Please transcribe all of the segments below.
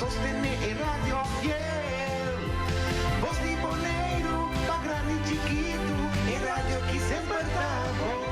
sostener el radio fiel. Voz de Bonaire, pa' grande y chiquito, el radio que siempre está bom.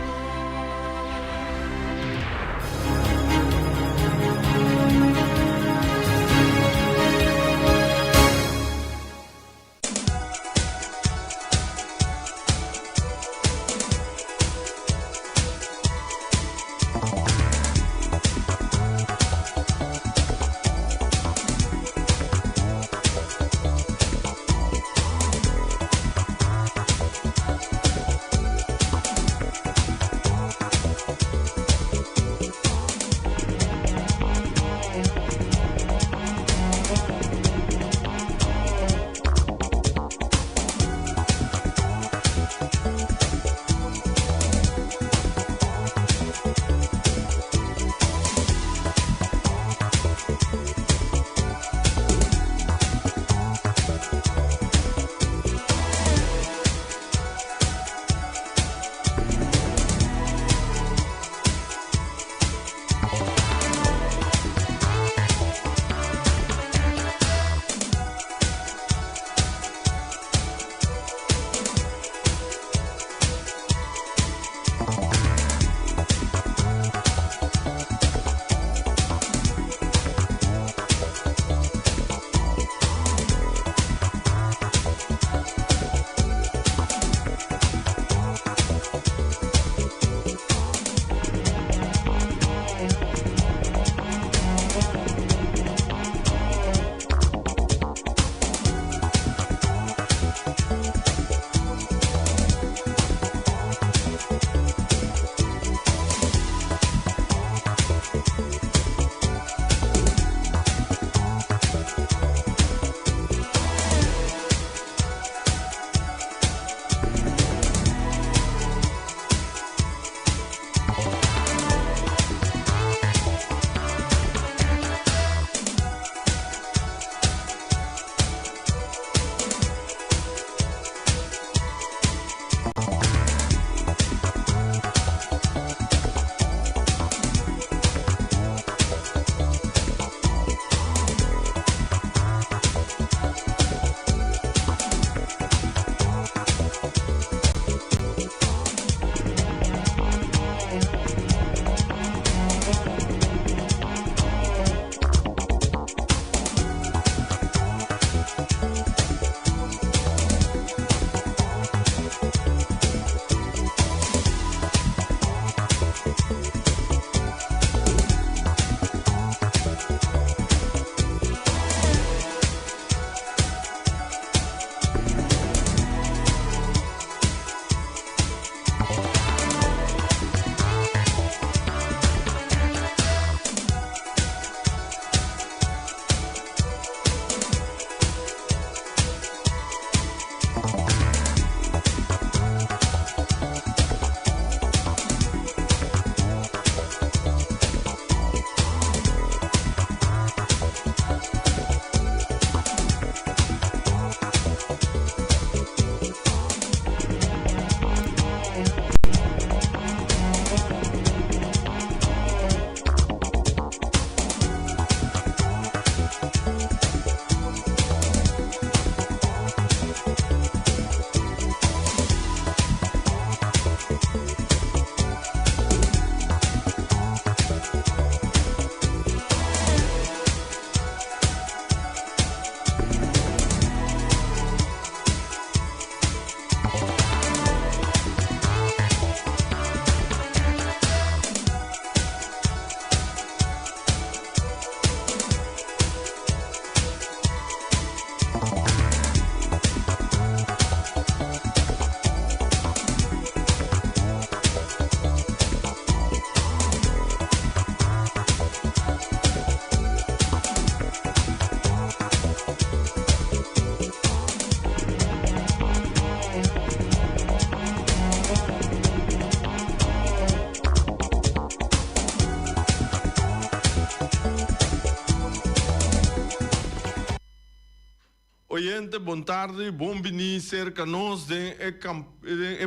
Oyente, bom tarde, bom venir cerca nós de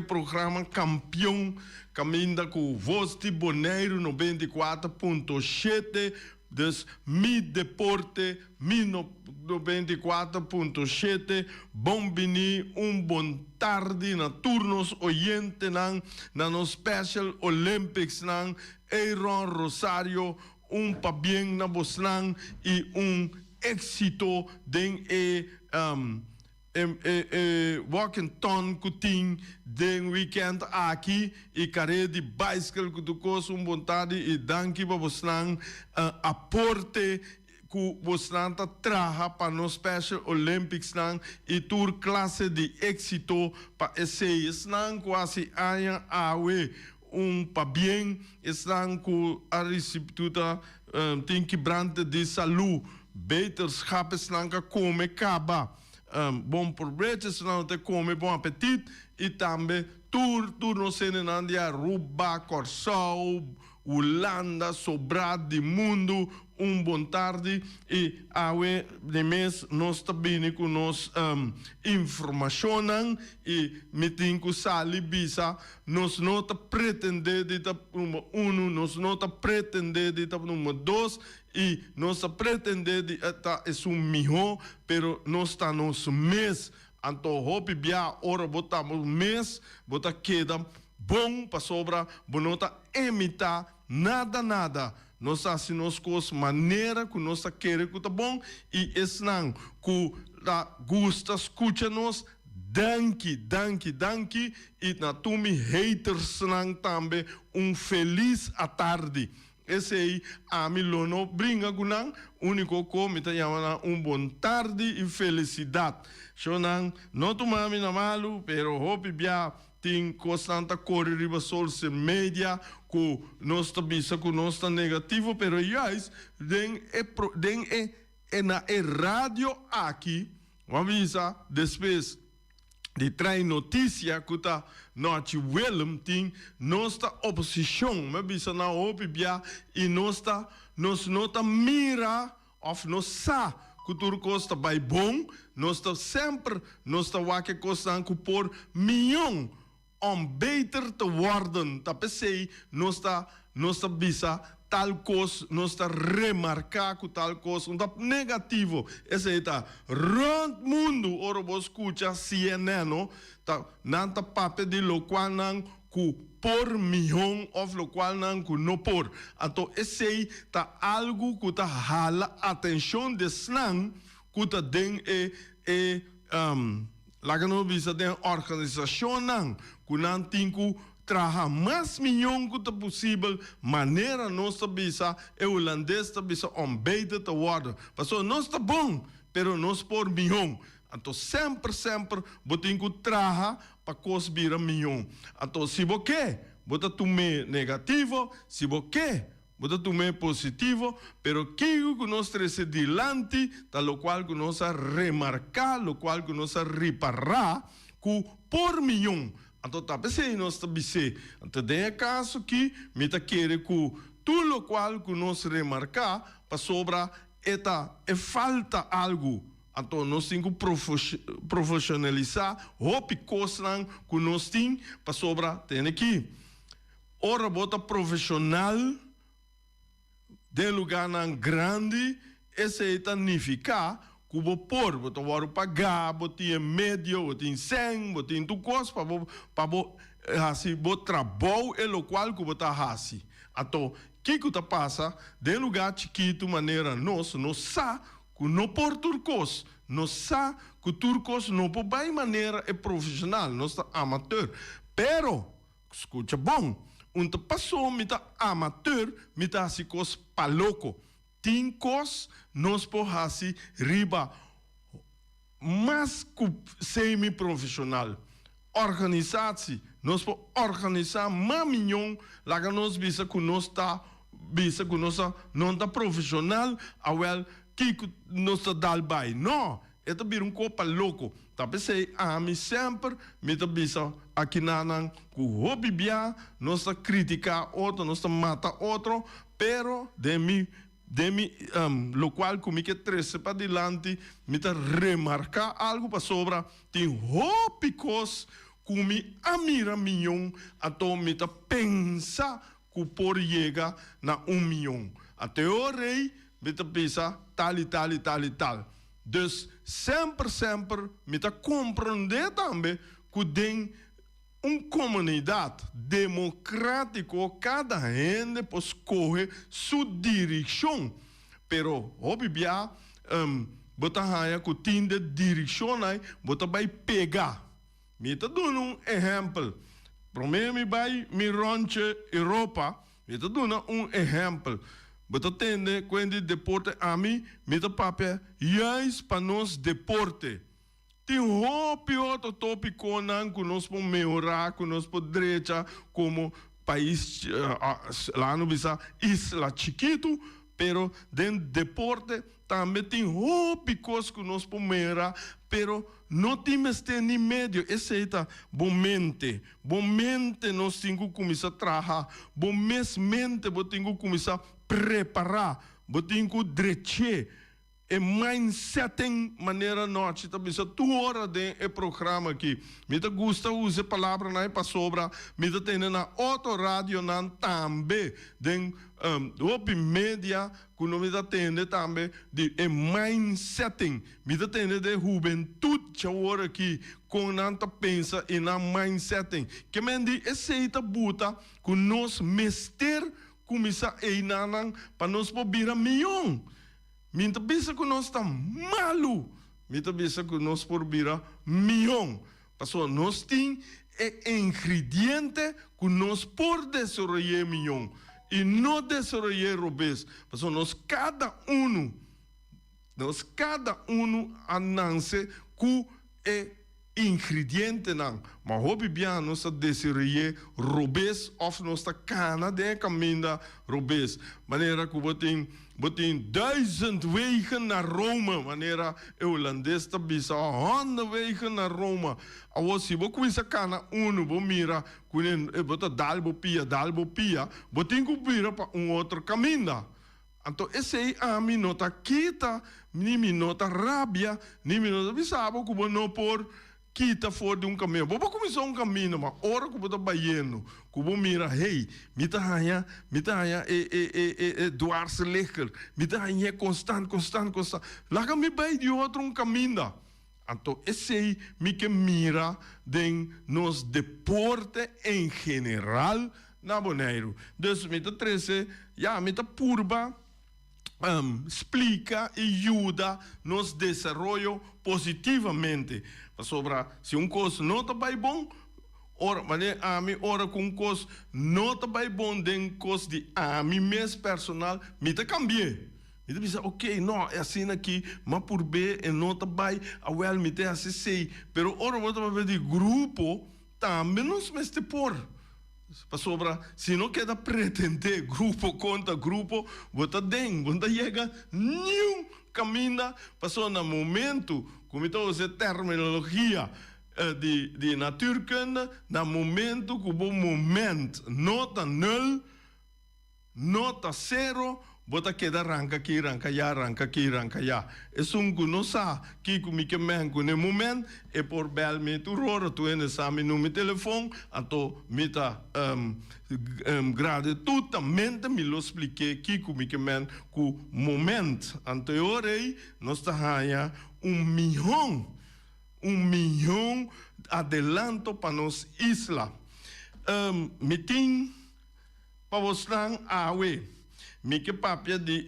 programa Campeão, caminda com voz de Bonaire 94.7 Dus Mi Deporte, Mi 94.7, Bombini, bon tarde na turnos oyente na no Special Olympics nang Aaron Rosario, pa bien na bosnang y éxito den Washington kuting den weekend aqui e care de bicycle kutukos vontade e danki pa bosnang aporte ku bosnang ta traha pa no Special Olympics nang e tour classe de éxito pa essays nang quasi aya awe pa bien están ku a receptuta tem quebrante de saúde beterschap estan ka come kaba bom probetes não te come bom apetite e também turno senenandia Ruba, Corsau, Holanda, Sobrado de mundo bom tarde e awe de mês nós também com nós informação e meeting com sali bisa nós não tá pretender de tá número 1 nós não tá pretender de tá número 2 e nós tá pretender de tá é melhor pero nós tá nos mês anto hope bia ora botamos mês bota queda bom para sobra bonota emita nada nós assim nós cos maneira que nós queremos que tá bom e esse não que tá gusta escuta nós danke e na tumi haters não também feliz à tarde esse aí a mim não brinca com não único como tá chamando bom tarde e felicidade so não tomamos na malu pero hope bia tem constante correr riba social media com nós bisa com nós negativo pero yes den na rádio aqui avisa depois de trai notícia que tá nós Willem tem nossa oposição mas bisa na opibia e nós nota mira of nós sa cultura costa vai bom nós sempre nós waque costa por milhão beter te worden, dat pensei, nós bisa tal coisa, nós remarcar com tal coisa, negativo, esse aí tá rond mundo, ora vos escuta CNN, tá nanta pape de lo qual não ku por milhão of lo qual não ku no por, então esse aí tá algo que tá hala atenção de snang, que tá den laga no bisa den organização não kunan tinku traha mais milhão que possível maneira nossa bisa e holandês ta bisa beter te worden passou nós tá bom pero nós por milhão então sempre botinho traha para cosbira milhão então se você bota tu me negativo se você bota tu me positivo pero que nós trece dilante tal lo qual que nós remarcar lo qual que nós reparar que por milhão então tá pensei nós tá bise então tem caso que me tá querer que tudo o qual que nós remarcar para sobra falta algo então nós temos que profissionalizar hope coisa que nós temos para sobra tem aqui ora bota profissional de lugar grande esse significa kubo por boto waru pagar botin medio botin 100 botin tu cos para hasi bot trabalho e lo qual kubo ta hasi ato que ta passa de lugar chiquito maneira nós sa ku no por turcos nós sa ku turcos no por bem maneira é profissional nós tá amateur pero escuta bom passou mita amateur mita si cos paloco tincos nos porrasi riba mas semi-profissional organizatie nos por organizar maminhão lá que nos bisa que nos não tá profissional awel que nos tá dal bai não é também copa louco tá pensei mim sempre me tá bisa aqui nanang que hobby bia nos tá criticar outro nos tá mata outro pero lo qual como que trece para diante me tá remarcar algo para sobra tem hopicos como amira milhão então me tá pensa que por chega na milhão Até o rei, mita pensa tal e tal e tal e tal. Dus sempre, mita compreender também que tem uma comunidade democrática, cada gente pode escolher sua direção. Pero, obviamente, bota haya que tem de direção aí, bota vai pegar. Mita dando exemplo. Primeiro me vai me ronche Europa, mita dando exemplo. Bota tende quando deporte a mim, mita papel, yes para nós deporte. Tem outro tópico não que nós podemos melhorar, que nós podemos direita como país lá no Bisa, isla chiquito, pero dentro do deporte também tem tópicos que nós podemos melhorar, pero não temos nem médio. Esse é bom mente nós temos que começar a trabalhar, bom mente nós temos que começar a preparar, nós temos que direcer. E mindsetting maneira noite, tá pensando tu hora de programa aqui. Me tá gusta usar palavra na para sobra, me tá tendo na autorádio nan também, den op media, que não me tá tendo também de mindsetting. Me tá tendo de juventude que hora aqui, com nanta pensa e na mindsetting. Que me di esse tá buta, que nós mester começar e nanan para nós pobira milhão. Minta bisa que nós está malu, minta bisa que nós por vira milhão. Passou nós tem ingrediente que nós por desenvolver milhão e não desenvolver robês. Passou nós cada um anance que é ingrediente não. Mas hobby bem nós desenvolver robês of nós está cana de caminho robês. Maneira que botin 1000 wegen naar Rome, wanneer de Hollandes te bisa 100 wegen naar Rome. Awosi, bo kuisa kana uno, bo mira, kunen, bota dalbo pia, botin kupira pa outro caminho. Então, esse aí a mim nota quita, ni mi nota rabia, ni mi nota bisabo, kubo no por kita fora de caminho. Bobo começou caminho, mas ora que botar baiano, kubo mira, hey, mita hanya, dwarse ligger, mita hanya constant. Laga me bij de outro caminho. Então, esse aí me que mira den nos deporte em geral na Bonaire. Dus mita 13, mita purba. Explica e ajuda nos desenvolver positivamente. Sobre se coisa não está bem bom, ora, mas a mim ora com coisa não está bem bom, den coisa de a mim mesmo personal, me está cambiando. Me está pensando, ok, não, é assim aqui, mas por B, e não está bem, a well, me está assim, sei. Pero ora, vou estar de grupo, também nos meste por. Sobre, se não quer pretender grupo contra grupo, bota dentro, bota chega nenhum caminho, passou no momento, como então essa terminologia de natuurkunde, no momento que o momento nota 0, nota 0, bota queda arranca aqui, arranca já. É que não sabe que comigo mengo no momento é por bel me tu rora tu ene sabe no meu telefone, então me tá gratuitamente me lo expliquei que comigo mengo o momento anterior nós tá ganha 1 milhão adelanto para nos isla. Me tem para mostrar a me que papia de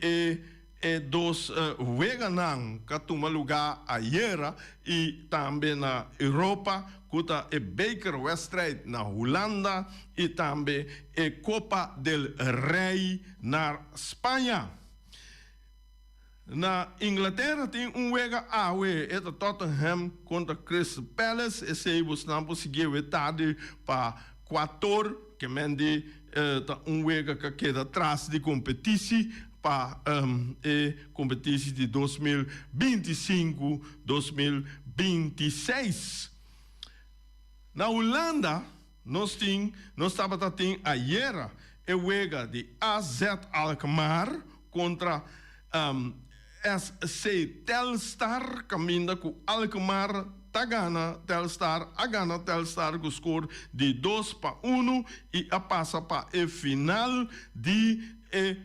dos veganan que toma lugar ayer e também na Europa, kuta Baker Wedstrijd na Holanda e também Copa del Rei na Espanha. Na Inglaterra tem wega awe, é Tottenham contra Crystal Palace, esse aí você não pode seguir tarde para 14, que mende wega que queda atrás de competição para competição de 2025-2026. Na Holanda, nós estávamos tendo ayer wega de AZ Alkmaar contra SC Telstar, caminha com Alkmaar. Gana Telstar com score de 2-1 e a passa para a final de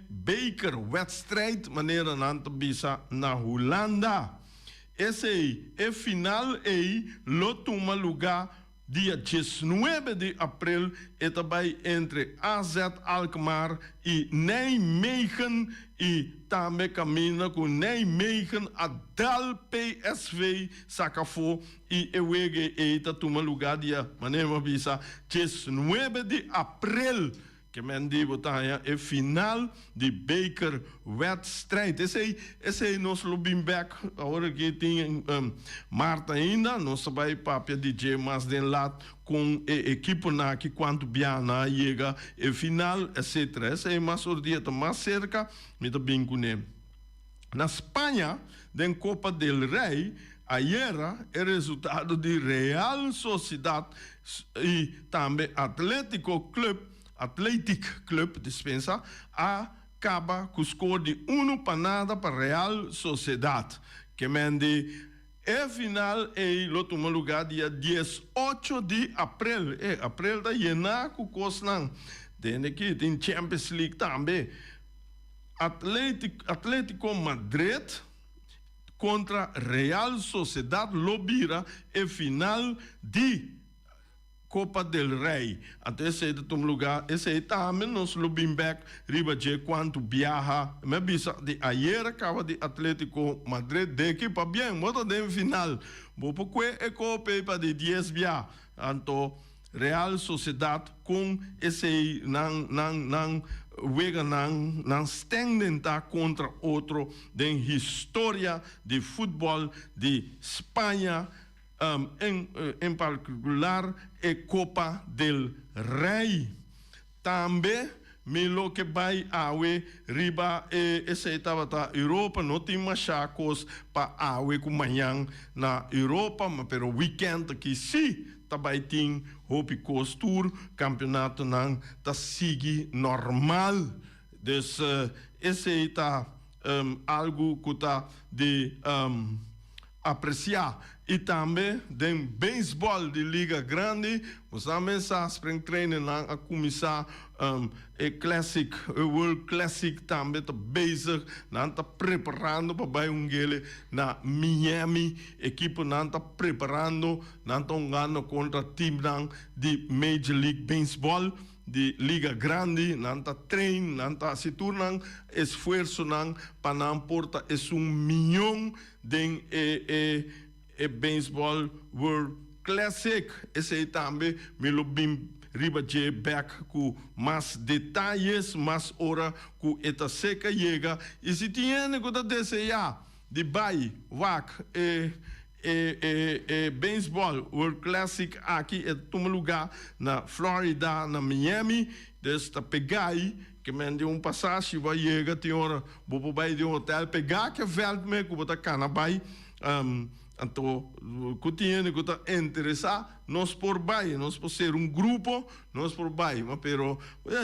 bekerwedstrijd, wanneer een aantal bisa naar Holanda. Esse final lot uma lugar dia 19 de abril também entre AZ Alkmaar e Nijmegen e também caminha com Nijmegen até PSV Sacafo e ewege toma lugar dia manema bisa 19 de abril que men die botanya final de bekerwedstrijd. Esse nos lobbyback agora que tem Marta ainda nós vai papia DJ mas den lat com equipe na que quanto biana chega e final etc. Esse é mais ordieta mais cerca me tá bem com ele. Na Espanha, den Copa del Rey, ayer é resultado de Real Sociedad e também Athletic Club, dispensa, acaba com o score de 1-0 para Real Sociedad, que mende final lo toma lugar dia 18 de abril. Abril da llena com Cosnan. Tem aqui, tem Champions League também. Atlético Madrid contra Real Sociedad Lobira final de Copa del Rey. Até esse é um lugar, esse é também nos Lubimbeck, riba de quanto viaja, me bisa de ayer acaba de Atlético Madrid de que para bem, moto de final. Bo porque é Copa para de 10 via. Anto Real Sociedad com esse não wega não stenden contra outro da história de futebol de Espanha. Em particular a Copa del Rey. Também me que vai awe riba essa etapa da Europa não tem machacos para awe com manhã na Europa, mas pero weekend aqui sim também tem Hopi Coast Tour campeonato não tá sigue normal. Dus esse é algo que tá de apreciar. E também tem beisebol de Liga Grande, nós também está spring training a começar Classic, World Classic também está bezig, não está preparando para vai na Miami, equipe não está preparando, não está jogando contra time de Major League Baseball de Liga Grande, não está treino, não está se tornando esforço para não portar milhão de Baseball World Classic. Esse aí também me lo bim riba de back com mais detalhes, mais hora com esta seca chega. E se tiene que desejar de bai, wak, Baseball World Classic aqui é um lugar na Florida, na Miami, desta pegai que men de passagem vai chegar tem hora, vou vai de hotel pegar que veld me com botar canabai. Então, que tiene que estar interessado, nós por baixo, nós por ser grupo, nós por baixo, mas pero,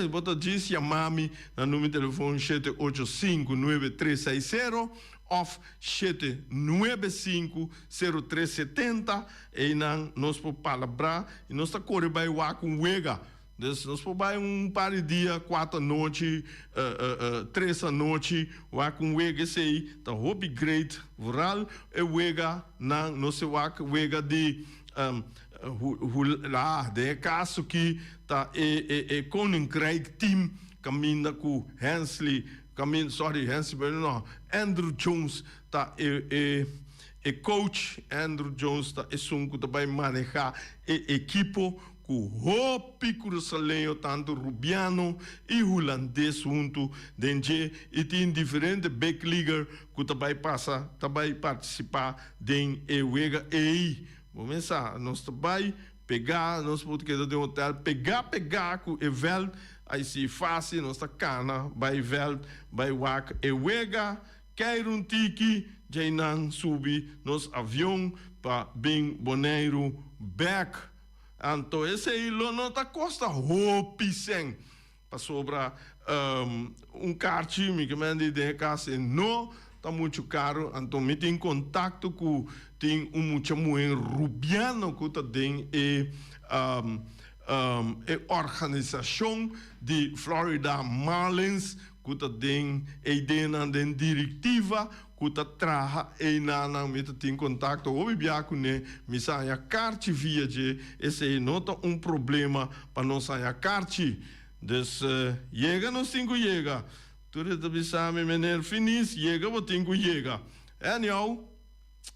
bota diz chamar-me no número de telefone 785-9360 ou 795-0370 e nós por palavra e nós está correndo vai lá com wega. Dus nós podemos par de dias, 4 noites, 3 noites, lá com wega sei, tá hobby great, rural e wega não não se wega de lá de caso que tá Koninkrijk team caminha com Hensley, Hensley não, Andrew Jones tá coach Andrew Jones tá que vai manejar equipo com Hopi Cruzalenho, tanto Rubiano e holandês junto, dentro e tem diferentes backligger que também participar de Ewega e vamos pensar, nós também pegar, nós podemos de hotel, pegar com Evel, aí se fácil, nossa cana, vai Evel, vai Wak, Ewega, quer tiki, já não subir nos avião para bem Bonaire, back. Então, esse aí não está costa Hopi sem para sobrar cartão que me de casa não está muito caro. Então, me tem contato com tem muito Rubiano que está tem organização de Florida Marlins kuta den eidena den directiva kuta traha e nana met tin contacto obi biakune misaya carti via je esse nota problema para nossa carti dus chega nos cinco chega tudo de bisame meneer finis chega o tingo chega anyhow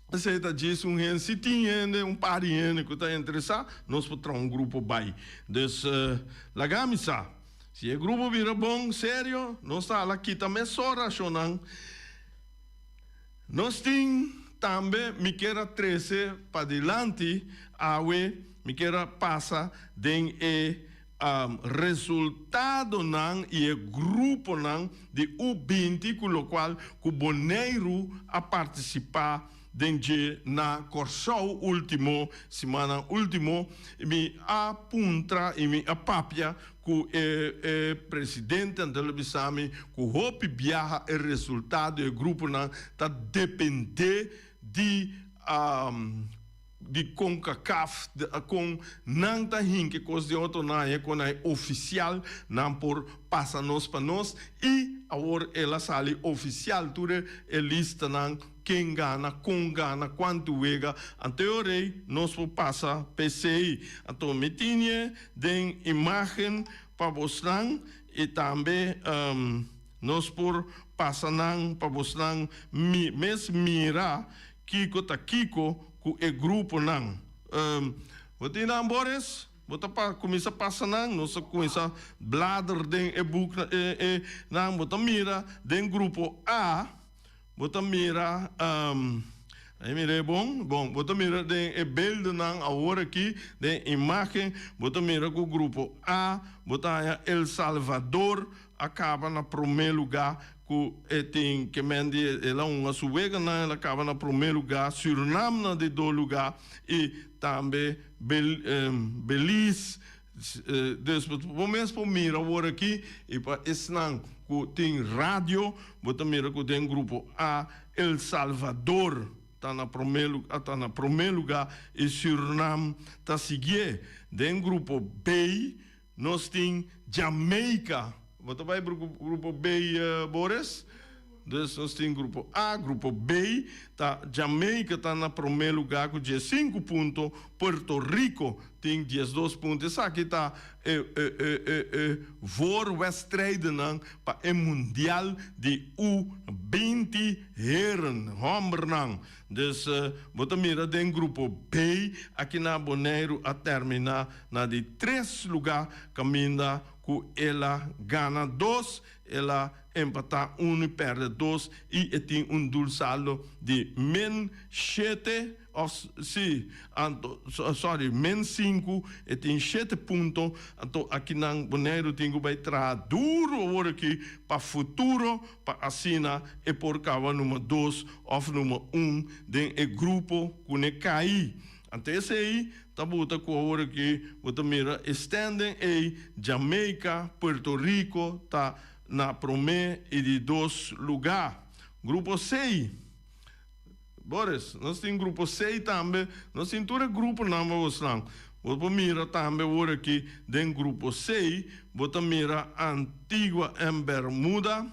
você está dizendo um sitinho pariente que está interessado nós podemos grupo bai dus lagamisa se o grupo vira bom sério nós está aqui também só racionando. Nós temos também, me quero trazer para diante, me quero passar de resultado e o grupo de U20, com o qual o Boneiro a participar na Corsol último, semana último, me apunta e me apapia com o presidente Antônio Bissami, que o Hopi viaja o resultado do grupo está depender de CONCACAF, com não tá que coisa de outro com a oficial não por passa nós para nós e agora ela sale oficial tudo é lista não quem gana, com gana, quanto vega, anterior nós vamos passar PCI, então metinha de imagem para vocês e também nós por passar para vocês mira Kiko tá Kiko com o grupo não, você não Boris? Bota para começar a passar nós começa a bladder de e-book não bota mira de grupo A bota mira mira bom bota mira de beelden não agora aqui de imagem bota mira com o grupo A bota El Salvador acaba na primeiro lugar que tem que mende ela uma suega ela acaba na primeiro lugar Suriname na de dois lugar e também Belize depois vamos por mira agora aqui e para esse não que tem rádio bota mira que tem grupo A El Salvador está na primeiro lugar e Suriname está seguindo tem grupo B nós tem Jamaica bota vai para o grupo B Boris dus nós temos grupo A, grupo B, tá, Jamaica está na primeiro lugar com 15 pontos, Puerto Rico tem 12 pontos, isso aqui está voor wedstrijden para o Mundial de U20 heren, homem. Dus, bota mira den grupo B, aqui na Bonaire a terminar na de 3 lugar, caminha com ela gana 2, ela empata 1 e perde 2 e tem dul saldo de -7 -5 e tem 7 pontos. Então aqui na Bonaire tem que vai trabalhar duro agora aqui para futuro para assina e por causa número 2 ou número 1 de grupo que ne cai. Então esse aí tá bota com agora aqui bota mira standing e Jamaica, Puerto Rico tá na primeira e de 2 lugar. Grupo 6. Boris, nós temos grupo 6 também. Nós temos todo grupo não vamos lá. Vou mira também agora aqui dentro do grupo 6. Vou mira Antigua em Bermuda.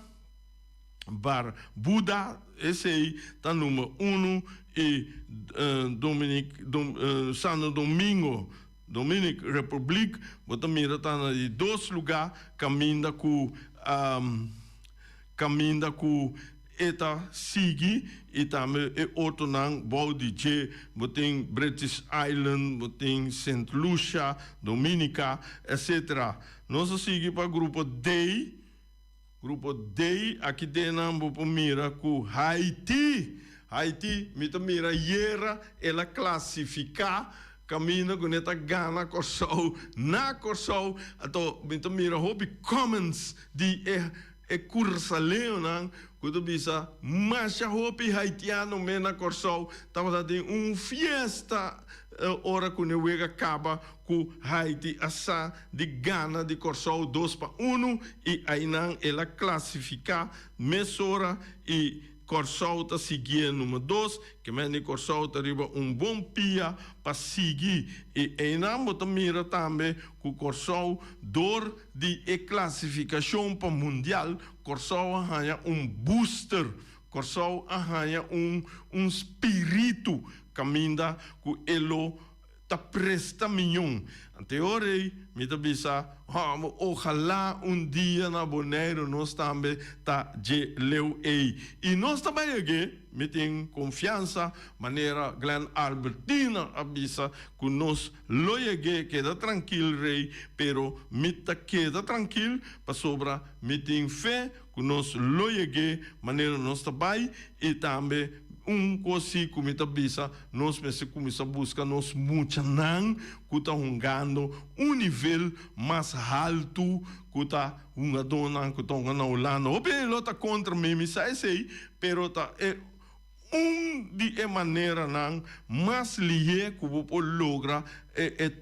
Barbuda, esse aí está número 1 e Santo Domingo. Dominic Republic, bota mira tá na de 2 lugar, caminha com eta Sigi e também outro não Baldije, botem British Island, botem Saint Lucia, Dominica, etc. Nós seguimos para o grupo D. Grupo D, aqui dentro vou mira com Haiti. Haiti, mira Iera, ela classificar caminho com esta gana Corsol, na Corsol, então mira hobby commons de cursa leonan, quando bisa mas hobby haitiano mena Corsol, tava de fiesta ora quando eu acaba com Haiti assa de gana de Corsol 2-1 e aí não ela classificar mesora e Corsol tá seguir número 2, que meni Corsol tá riba bom pia para seguir. E ainda bota mira também que o Corsol dor de classificação para mundial, Corsol arranha booster, Corsol arranha espírito caminda que elo ta presta milhão. Anteorei, me ta bisa, ojalá dia na Bonaire nós também ta de leu ei. E nós também aqui, me tem confiança, maneira Glen Albertina abisa, que nós loiegue queda tranquilo rei, pero me ta queda tranquilo, para sobra, me tem fé, que nós loiegue, maneira nós também, e também coisa como está bisa, nós começamos a buscar nós muito não, que está jogando nível mais alto, que está dona, que está na Holanda. O bem, ele está contra mim, sei, pero está de maneira não mais lié que você logra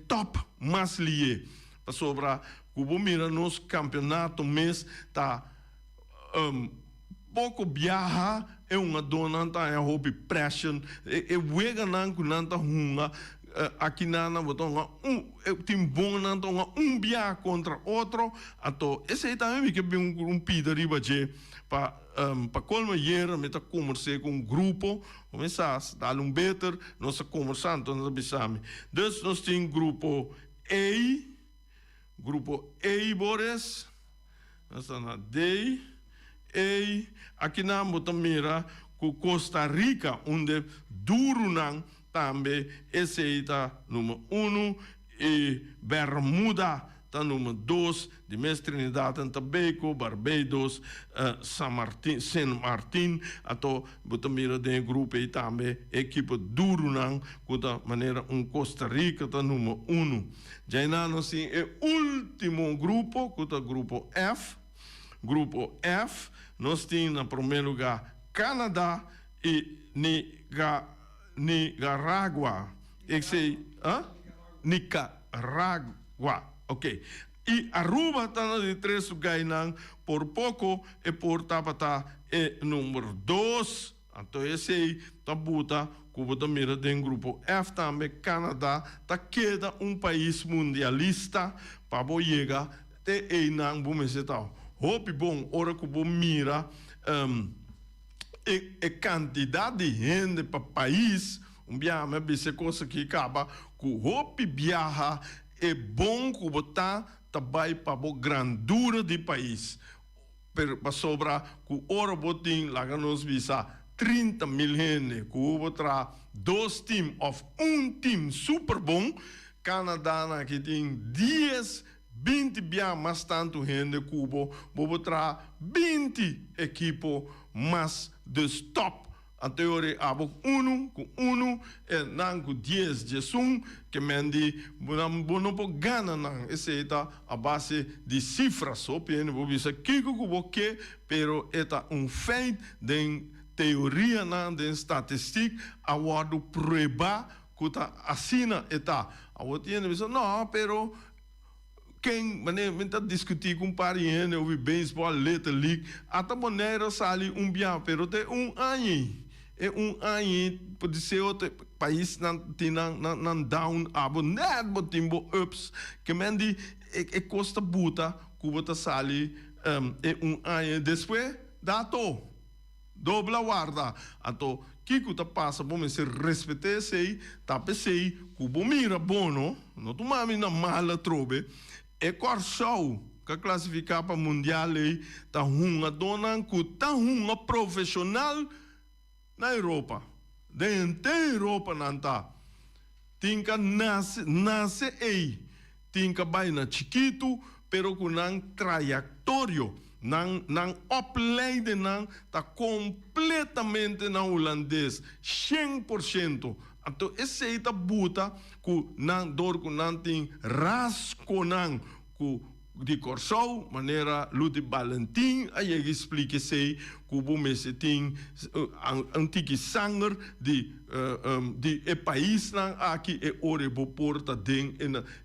top mais lié. Para sobra, que você mira nos campeonatos, mês está pouco viaja dona tá hobby pressure wega nan ku nan ta hunga aqui nana botonga tim bom nan tonga via contra outro ato esse também que bem pida riba je pa colma yera meta conversar com grupo começar dar beter nós conversando nós bisami dus nós tem grupo A Boris nós na D aqui na Motamira, com Costa Rica, onde duro não também, esse está número 1, e Bermuda está número 2, de Mestre Trinidad e Tobago, Barbados, Saint Martin, ato Motamira tem grupo e também, equipe duro não, de maneira Costa Rica está número 1. Já nós temos o último grupo, que é o grupo F. Grupo F, nós temos, em primeiro lugar, Canadá e Nicarágua. Nicarágua, ok. E Aruba está de 3 lugares, por pouco, e por tapata é número 2. Então, esse aí, está buta, Cuba também tem grupo F também, Canadá, está queda país mundialista, para chegar até aí, não, vamos dizer tal. Hope bom, ora que bom mira quantidade de gente para país, biama bise coisa que acaba que hope viaja é bom que botar também para a grandura do país. Para sobra que ora botin lá nos visa 30 mil gente, que botar 2 times of time super bom, Canadá que tem 20 bem mais tanto gente Cuba, vou trazer 20 equipos mais de top. A teoria abo 1 e não com 10 que mendi não pode ganhar não. Esse é a base de cifras. Só pene vou dizer que Cuba que, pero é feito de teoria não, de estatística, a wado prova que tá assina eta. A outra diz não, pero quem está discutindo com pariente ou beisebol, Little League, até maneira sali bia, pero tem ano. É ano, pode ser outro país não down, abo net botimbo ups, que mendi é costa buta, Cuba tá sali ano, depois dato, dobla guarda, ato Kiko tá passa, bom, se respeitar sei, tá pensei, Cuba mira bom, não tu mami na mala trobe. E Corsol, que classificar para mundial, está uma dona que está uma profissional na Europa. Dentro da Europa não está. Tem que nasce aí. Tem que vai na chiquito, pero com não trajetória, não opleide não está completamente na holandês, 100%. Então, esse aí está buta que não dor que não tem rasco não que de Corsol, maneira Lute Valentim, aí ele explica se que o bom tem antigo sangue de país não aqui é ore bo porta den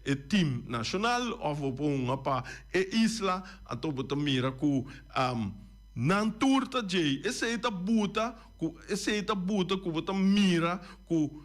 é time nacional ou bo para é isla, então bota mira que nan turta jay, esse ita buta ku bota mira ku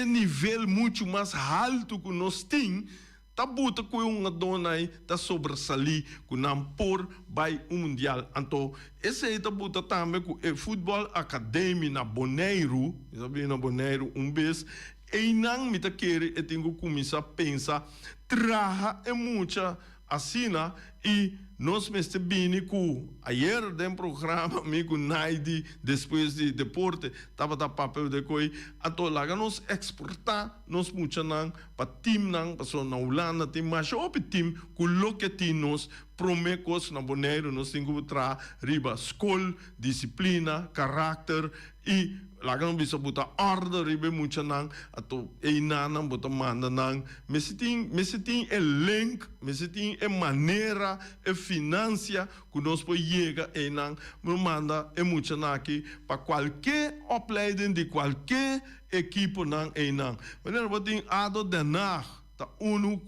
nível muito mais alto que nós temos, tá buta com uma dona aí, tá sobressalir com não por vai mundial. Então, esse aí tá buta também com o futebol acadêmico na Bonaire, sabe, na Bonaire, vez, e não me tá querer, eu tenho que começar a pensar, traja é muita assina e nós mesmo bem com ayer dem programa me com Naidi depois de deporte tava da papel de coi então lá nós exportar nós muito não para time não para na Holanda tem mais op time coloque nós promecos na Bonaire nós temos que tra riba escola disciplina caráter e lá não bisa buta order ribe muito não então e não buta manda não me se tem link me se tem maneira financia que nós podemos chegar e não me manda muito não aqui para qualquer opleiding de qualquer equipe não e não mas não tem ado de nar tá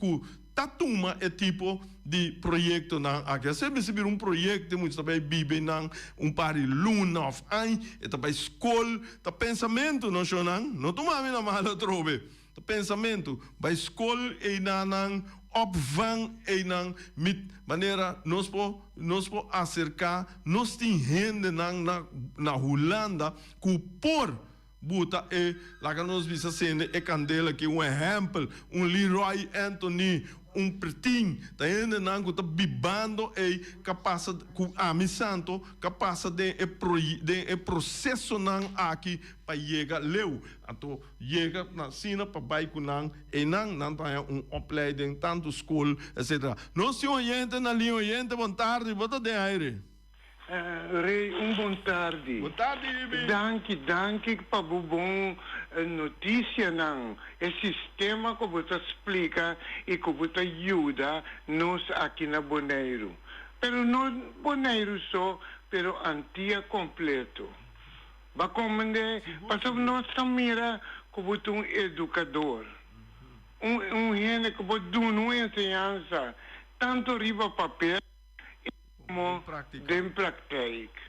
que tatuma é tipo de projeto não aqui se receber projeto muito também bibe não pari luna of ai e também escola tá pensamento não toma na mala trobe tá pensamento vai escola e não opvang e não mit maneira nós po acercar nós tem gente na Holanda que por buta e lá que nós visa cena e candela que exemplo Leroy Anthony pretinho tá ainda não que tá bibando e capaz com ami santo capaz de processo não aqui para chegar leu então chega na sina para vai com não tá opleiding tanto escola etc nós se orienta na linha orienta boa tarde bota de aire Rei, bom tarde. Boa tarde, Ibi. Danke para o bom notícia não. É sistema que você explica e que você ajuda nós aqui na Bonaire. Pero não Bonaire só, pero Antia completo. Ba como nós mira que você um educador. Gente que você dá uma ensinança, tanto riba papel como de pratica.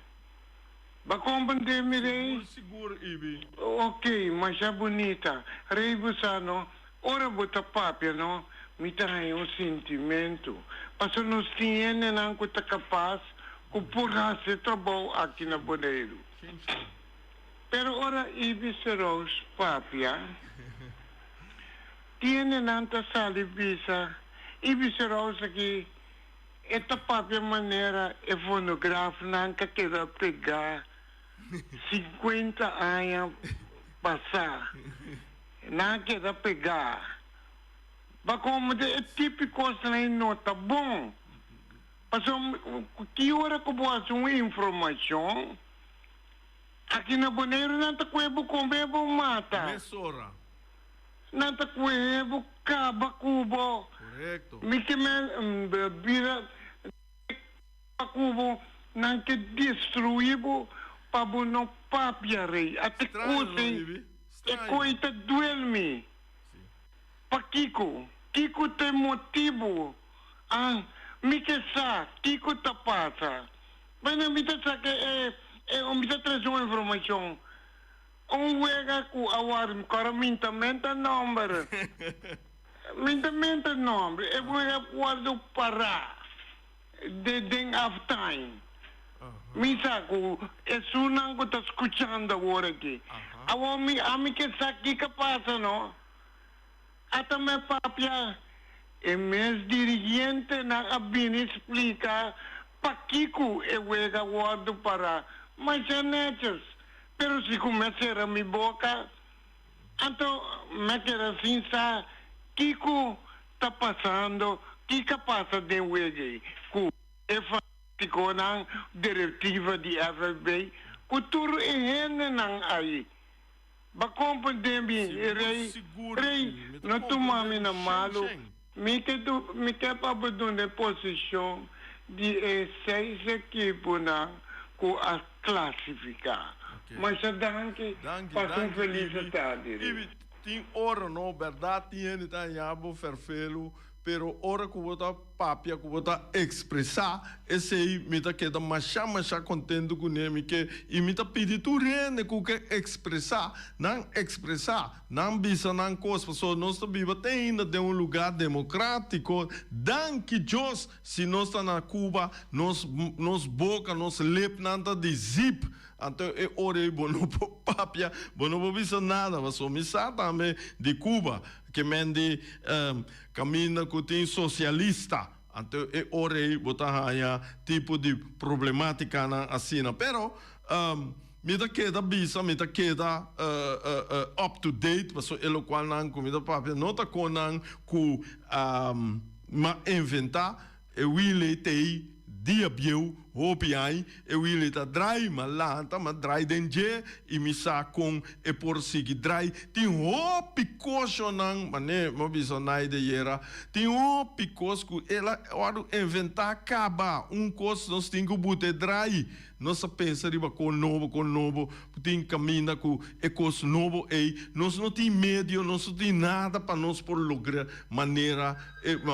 Ba compreender me rei? Seguro, Ibi. Ok, mas é bonita. Rei Busano, ora bota papel, não? Me traz sentimento. Mas nós temos não que tá capaz de por fazer trabalho aqui na Bonaire. Pero ora Ibi serós papia. Tiene nanta sali visa. Ibi serós aqui. Esta própria maneira é fonógrafo não quer pegar 50 anos passar não quer pegar mas como é típico assim não tá bom passou que hora que eu posso uma informação aqui na Bonaire não tá com comer mata não tá com caba cubo correto me que me vira cubo não que destruíbo para não papia rei até coisa é coisa duelme para Kiko tem motivo me que sa Kiko tá passa mas não me tá sa que me tá traz uma informação wega ku awar minta number minta number e wega guardo para de den of time misa ku é sunang ko tá escuchando agora aqui ami que saki que passa no até me papia e mes dirigente na abini explica pa Kiko e wega guardo para mas é netos. Pero se começar a minha boca, então me quero assim, Kiko está passando, Kika passa de wege, que é fático na diretiva de FFB, que tudo é rende não aí. Ba compreender rei, não tomamos na malo, me quer para botar posição de 6 equipes na com a classificar. Okay. Mas danke, passam feliz tarde. Tem hora, não, verdade, tem tá yabo ferfelo, pero ora que bota papia, que bota expressar, esse aí me tá queda machá contento com ele, que e me tá pedir tu rende que expressar, não bisa não coisa, pessoa nós tá viva tem ainda de lugar democrático, dan que Deus, se nós tá na Cuba, nos boca, nos lep nanta de zip. Então, eu orei, bono papia, bono bisa nada, mas o missa também de Cuba, que mende caminha com o socialista. Então, eu orei, botar aí tipo de problemática assim, pero me da queda bisa, me da queda up to date, mas o qual não comida papia, não tá com não com inventar, eu will ter dia biu hopi ai eu wil ta drai malanta ma drai denje e misa com e por sigi drai ti hopi koshonang mane mo bisonai de yera ti hopi kosku ela ora inventar acaba cos nós tingo bute drai nossa pensa riba com novo tem caminha com e cos novo nós não tem medio nós não tem nada para nós por lograr maneira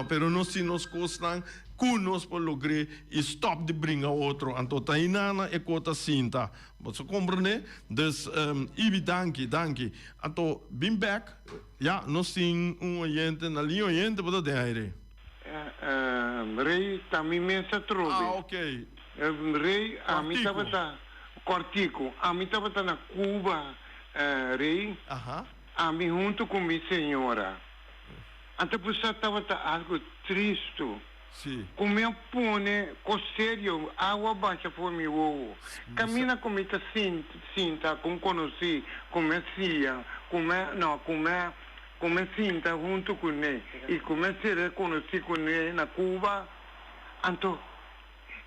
pero nós se nós costan kunos por lograr e stop de brincar outro anto tainana e cota cinta você compreende dus ibi danke anto been back ja nós tem oyente na linha oyente pode de aire Rei também mensa trobe ok Rei a mim tava tá cortico a mim tava tá na Cuba Rei a mim junto com minha senhora até por isso tava tá algo triste. Sì. Come pone sério, água baixa por mi ovo. Cammina come ta cinta, come conosci, come sia, come cinta junto con me. E come si riconosci con me na Cuba. Anto,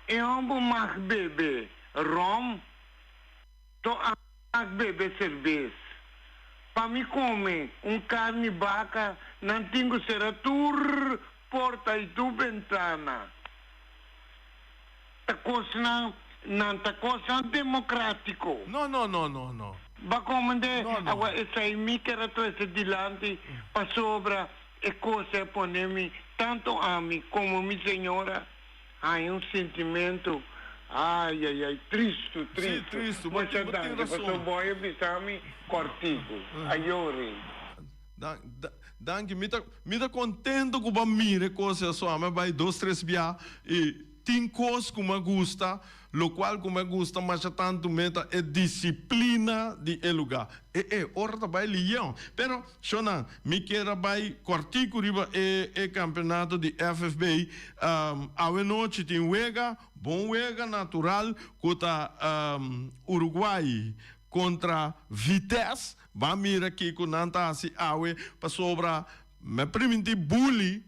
e ambo mag bebe rom, to mag bebe cerveza. Pa mi come carne vaca, non tengo seratur, porta e tu ventana. Ta cosa democratico. No. Va come agora essa micra to esse dilante pa sobra e cosa ponemi tanto a mim como mi senhora. Hai sentimento triste. Sì, triste, mas danke, passo boia bisami cortico. Aiori. Danke, me tá contento com a mire coisa só, mas vai 2-3 dias e tem coisas que me gusta, lo qual que me gusta, mas tanto meta é disciplina de lugar. Ora tá vai lião, pero Shonan, me queira vai cortico riba campeonato de FFB, a noite tem bom natural, contra Uruguai contra Vitesse. Vamos mirar aqui com nanta assim awe para sobra me permitir bully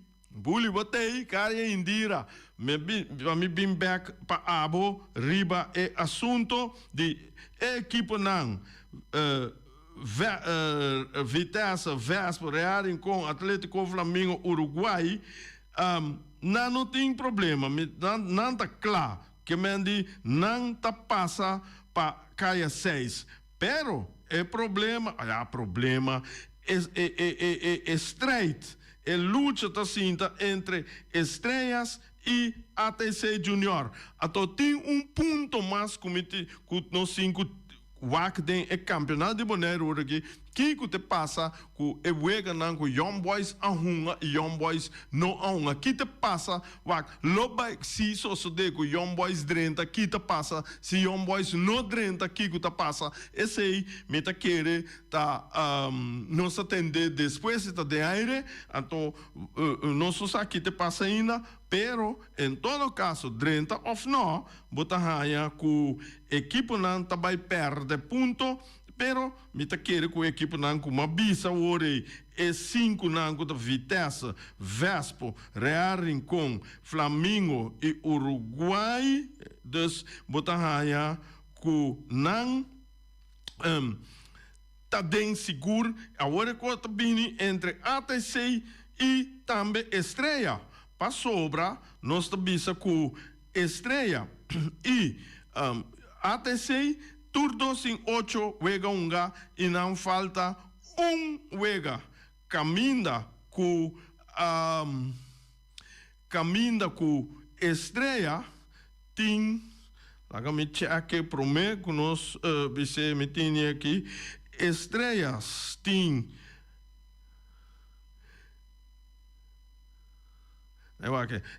botei cara indira me bim back para abo riba assunto de equipe não Vitesse Vespa Real com Atlético Flamengo Uruguai não tem problema não tá claro que mendi não tá passa para caia 6 pero problema é straight, luta tá cinta entre Estrelas e ATC Junior. Então tem ponto mais como nós cinco tem campeonato de Bonaire aqui que te passa com wega nan com Young Boys a hunga e Young Boys não a hunga que te passa loba se so de com Young Boys drenta que te passa se Young Boys não drenta que te passa esse aí me tá querer não se atender depois de aire então não só aqui te passa ainda pero em todo caso drenta of não bota raia com equipe não tá vai perder ponto pero me tá querer com a equipe não com uma bisa ore e 5 não com Vitesse, Vespo, Real Rincon, Flamengo e Uruguai dus bota raia com não tá bem seguro agora que tá bem entre ATC e também Estrela para sobra nós tá bisa com Estrela e ATC turdos em 8 wega unga e não falta wega caminha com caminha com estreia, tem, lá me cheque prometo que nós você me tem aqui, estrelas tem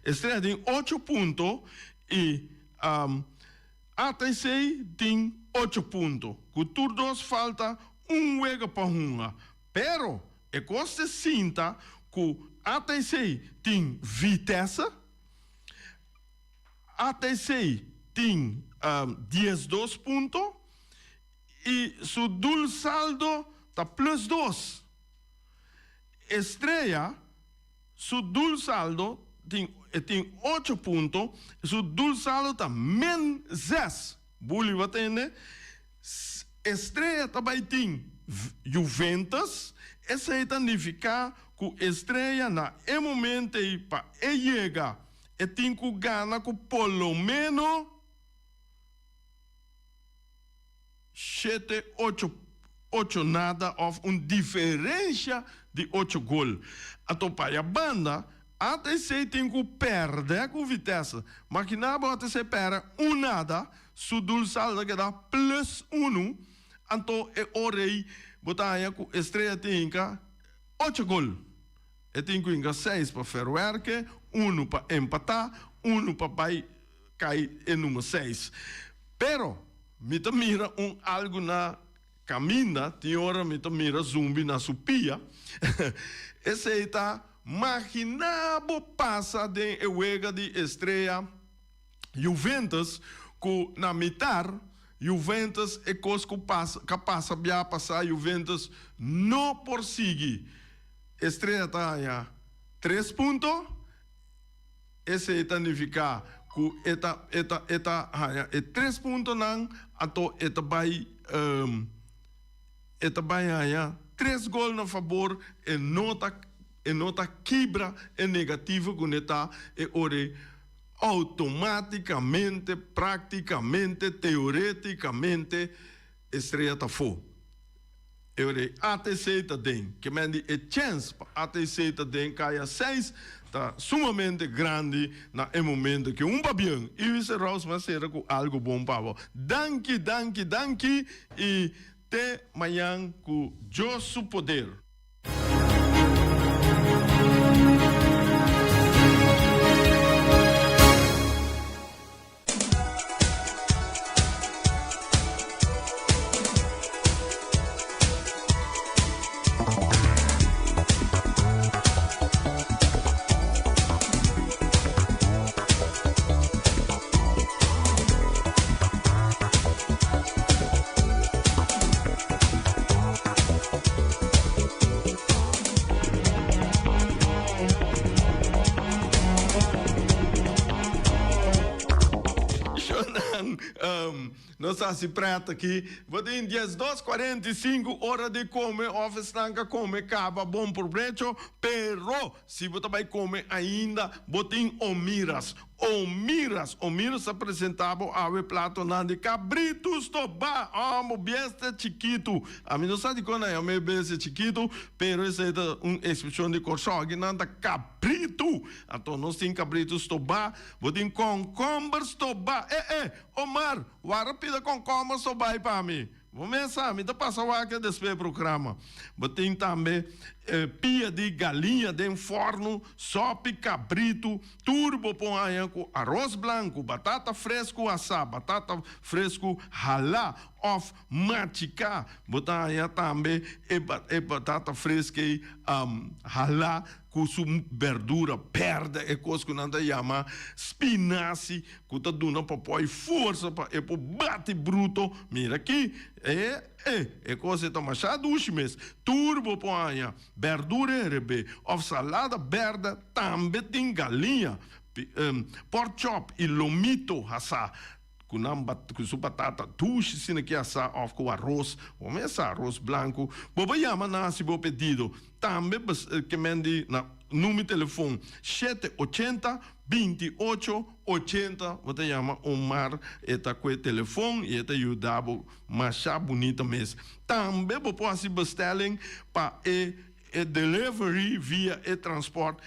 estreia tem 8 pontos e ATC tem 8 pontos. Com todos falta juego para uma. Pero é coisa sinta que ATC tem vitesse, ATC tem 12 pontos e seu dul saldo está plus 2. Estrela, seu dul saldo tem 8 pontos, seu dul saldo está menos 10. Bully, wat entende? Estrela também tem Juventus. Essa significa que Estrela na momento para chegar e tem que ganhar com pelo menos 7, 8 nada ou uma diferença de 8 gols. Então, para a banda, até se tem que perder com vitesse. Mas que não até se perde nada, se o saldo que dá plus 1, então é hora de botar aí que a Estrela tem que 8 gols. E tem que 6 para Ferroerque, 1 para empatar, 1 para cair em número 6. Pero, me mira algo na caminha, tem hora me mira zumbi na supia. Esse está imaginando passa de juega de Estrela Juventus, que na mitad Juventus é coisa que passa a passar, Juventus não persegue. Estrela está aí 3 pontos, esse significa que é 3 pontos não, então vai aí 3 gols a favor e nota quebra é negativa com eta e ore automaticamente, praticamente, teoreticamente Estrela está fora. Ore ATC está dentro, que mende a chance para ATC está dentro, caia 6 está sumamente grande no momento que va bem e vice-versa vai ser com algo bom para você. Danke e até amanhã com Josu Poder. Nós estamos preta aqui, vou ter 12:45 horas de comer, office tanca comer, acaba bom por brecho, pero se você vai comer ainda, botem omiras apresentava ao prato de cabritos toba, amo besta chiquito, a mim não sabe quando é meu besta chiquito, pero essa é uma expressão de corsogue, nada cabrito, então nós temos cabritos toba, botem concombers toba, Omar, rápida concombers toba para mim. Vamos pensar, me dá passar o aqui desse programa. Botem também pia de galinha de forno, sopa cabrito, turbo com arroz branco, batata fresco assar, batata fresco ralá, of machicar, botar aí também batata fresca ralá, com sua verdura, perda, é coisa que nós chama espinaci, que está dando para pôr força, para bate bruto, mira aqui, é coisa que está machado, turbo põe verdura rebe, of salada verde, também tem galinha, pork chop e lomito assar, com sua batata tuche, sino que assar of com arroz, vamos assar arroz branco, boba chama nasi bo pedido, também que mende na número de telefone 780 28 80, você chama Omar, eta com o telefone e eta ajudava mais bonita mesmo. Também você pode bestellen para delivery via transporte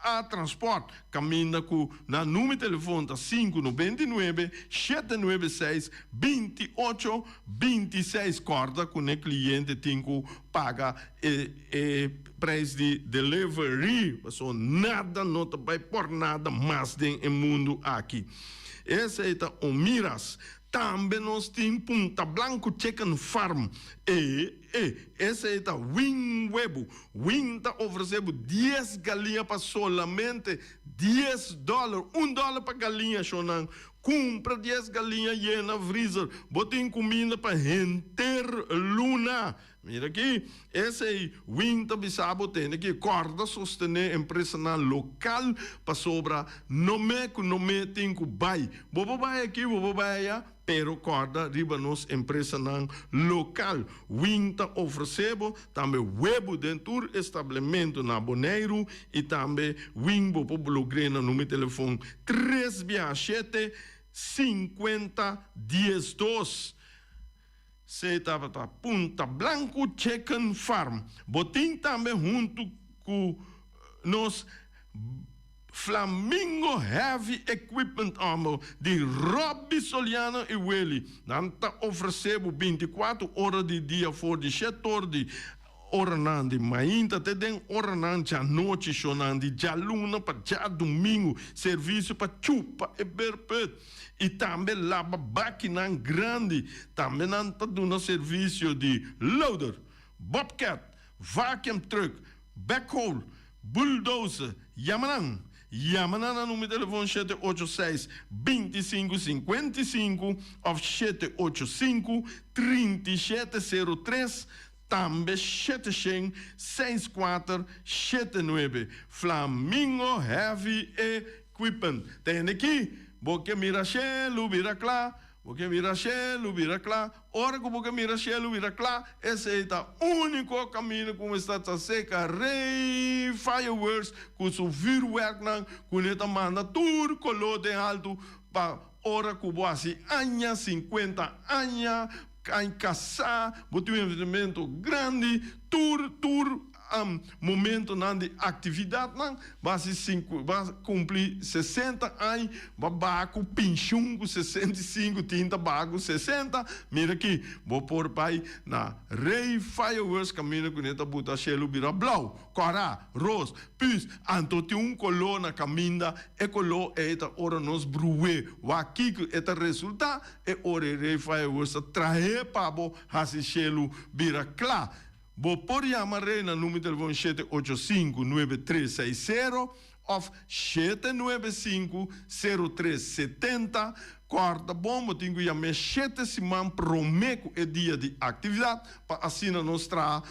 a transporte. Caminha com na número de telefone tá 599-796-2826. Corda com o cliente tem que pagar preço de delivery. Só nada, não vai por nada mais no mundo aqui. Esse é o Miras. Também nós temos Punta Blanco Chicken Farm. Esse é o Wing Web. Wing está oferecendo 10 galinhas para solamente $10. $1 para galinha, Shonan. Compra 10 galinhas e na freezer. Botem comida para render luna. Mira aqui, esse aí, Winter Bissabo tem aqui, corda sostener empresa local para sobra, não me tem que buy. Bobo buy aqui, bobo buy ya, pero corda riba nos empresa local. Winter oferecebo também web dentro estabelecimento na Bonaire e também Wimbo Poblogrena no meu telefone 367-50-12. Se estava Punta Blanco Chicken Farm. Botim também junto com nos Flamingo Heavy Equipment Armor de Robby Soliano e Willy. Nanta oferecendo 24 horas de dia for de setor de Oranandi, mainta te den Oranandi à noite chonandi, já luna para já domingo, serviço para chupa e berpet. E também lava máquina grande, também não está dando serviço de loader, bobcat, vacuum truck, backhoe, bulldozer, Yamanan no meu telefone 786-2555 ou 785-3703, também 764-79, Flamingo Heavy Equipment. Tem aqui? Porque Mirachelo, Viraclá, porque Mirachelo, Viraclá, ora que porque Mirachelo, Viraclá, esse é o único caminho como está a seca, Rei Fireworks, com o virwerk, com ele manda tudo color de alto, para ora que assim, anos, 50 anos, em caçar, botar um investimento grande, momento de atividade, vai cumprir 60 anos, vai com pinchum com 65, tinta bago 60. Mira aqui, vou pôr pai na Rei Fireworks, caminho com ele, botar chelo, vira blau, corá, rosa, pus, antote color na caminha, e color é ora nos bruê, o aqui que é resultado, é ora Rei Fireworks, trazer para o chelo, vira claro. Vou por chamar na número de telefone 785-9360 ou 795-0370. Corta bom, tenho que chamar 7 semanas prometo é dia de atividade para assim nós trazer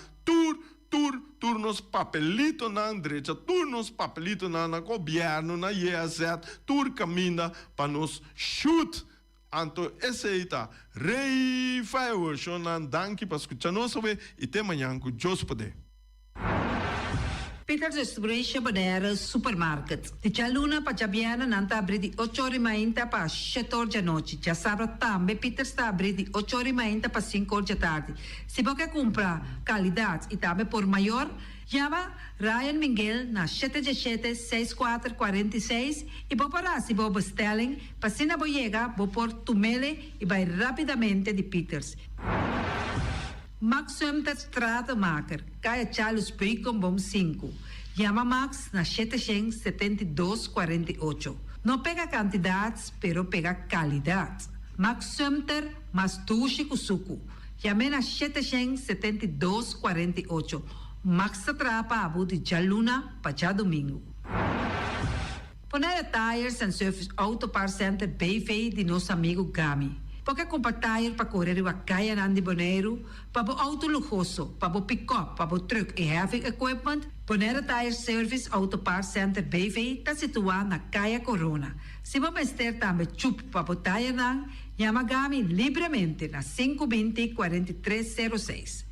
nos papelitos na direita, nos papelitos na governo, na IEZ, caminha para nos chute. Então, esse aí está. Rei Fireworks, danke para escutar nós e até amanhã com Deus poder. Peter's Distribution Bonaire Supermarket. De luna para Jabiana nanta abrir de 8h30 para 7h da noite. Já sábado também Peter's está abrir de 8h30 para 5h da tarde. Se você comprar qualidade e também por maior, chama Ryan Miguel na 717-6446 e vou parar se vou bestelling, para se não chegar, vou pôr tumele e vai rapidamente de Peters. Max Sumter Stratenmaker, Kaya Charles Bacon Bom 5. Chama Max na 772-48. Não pega quantidades, pero pega qualidade. Max Sumter, mas tushi kusuku. Chame na 772-48. Max atrapa abu de Jaluna para domingo. Bonaire Tires and Service Auto Parts Center Bayfay de nosso amigo Gami. Porque compra tire para correr a caia de Bonaire, para o auto luxuoso, para o pick-up, para o truck e heavy equipment, Bonaire Tire Service Auto Parts Center Bayfay está situado na Caia Corona. Se você ter também chup para o tire, chama Gami livremente na 520-4306.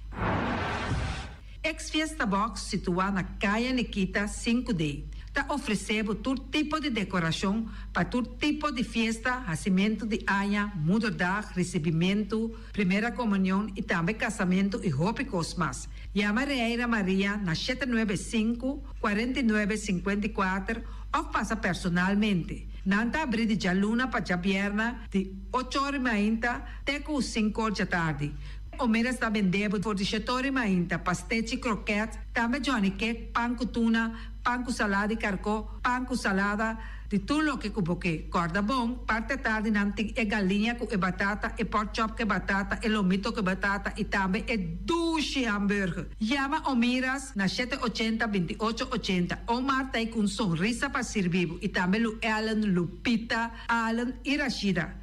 Ex-Fiesta Box situada na Caia Nikita 5D. Tá oferecendo todo tipo de decoração para todo tipo de festa, nascimento de anha, moederdag, recebimento, primeira comunhão e também casamento e roupas mais. Llama Reira Maria na 795-4954 ou passa personalmente. Nanta abrir de jaluna para jabierna de 8h30 até 5h da tarde. O mês está vendendo por 17h30 pastéis e croquetes, também Johnny Cake, pão com tuna, pão com salada e carcó, pão com salada, de tudo o que cuboque. Corda bom, parte tarde nanti é galinha com batata, e pork chop com batata, e lomito com batata, e também é duche hambúrguer. Llama o Miras na 780-2880. O Marta com sorriso para servir, e também o Ellen, Lupita, Alan e Rashida.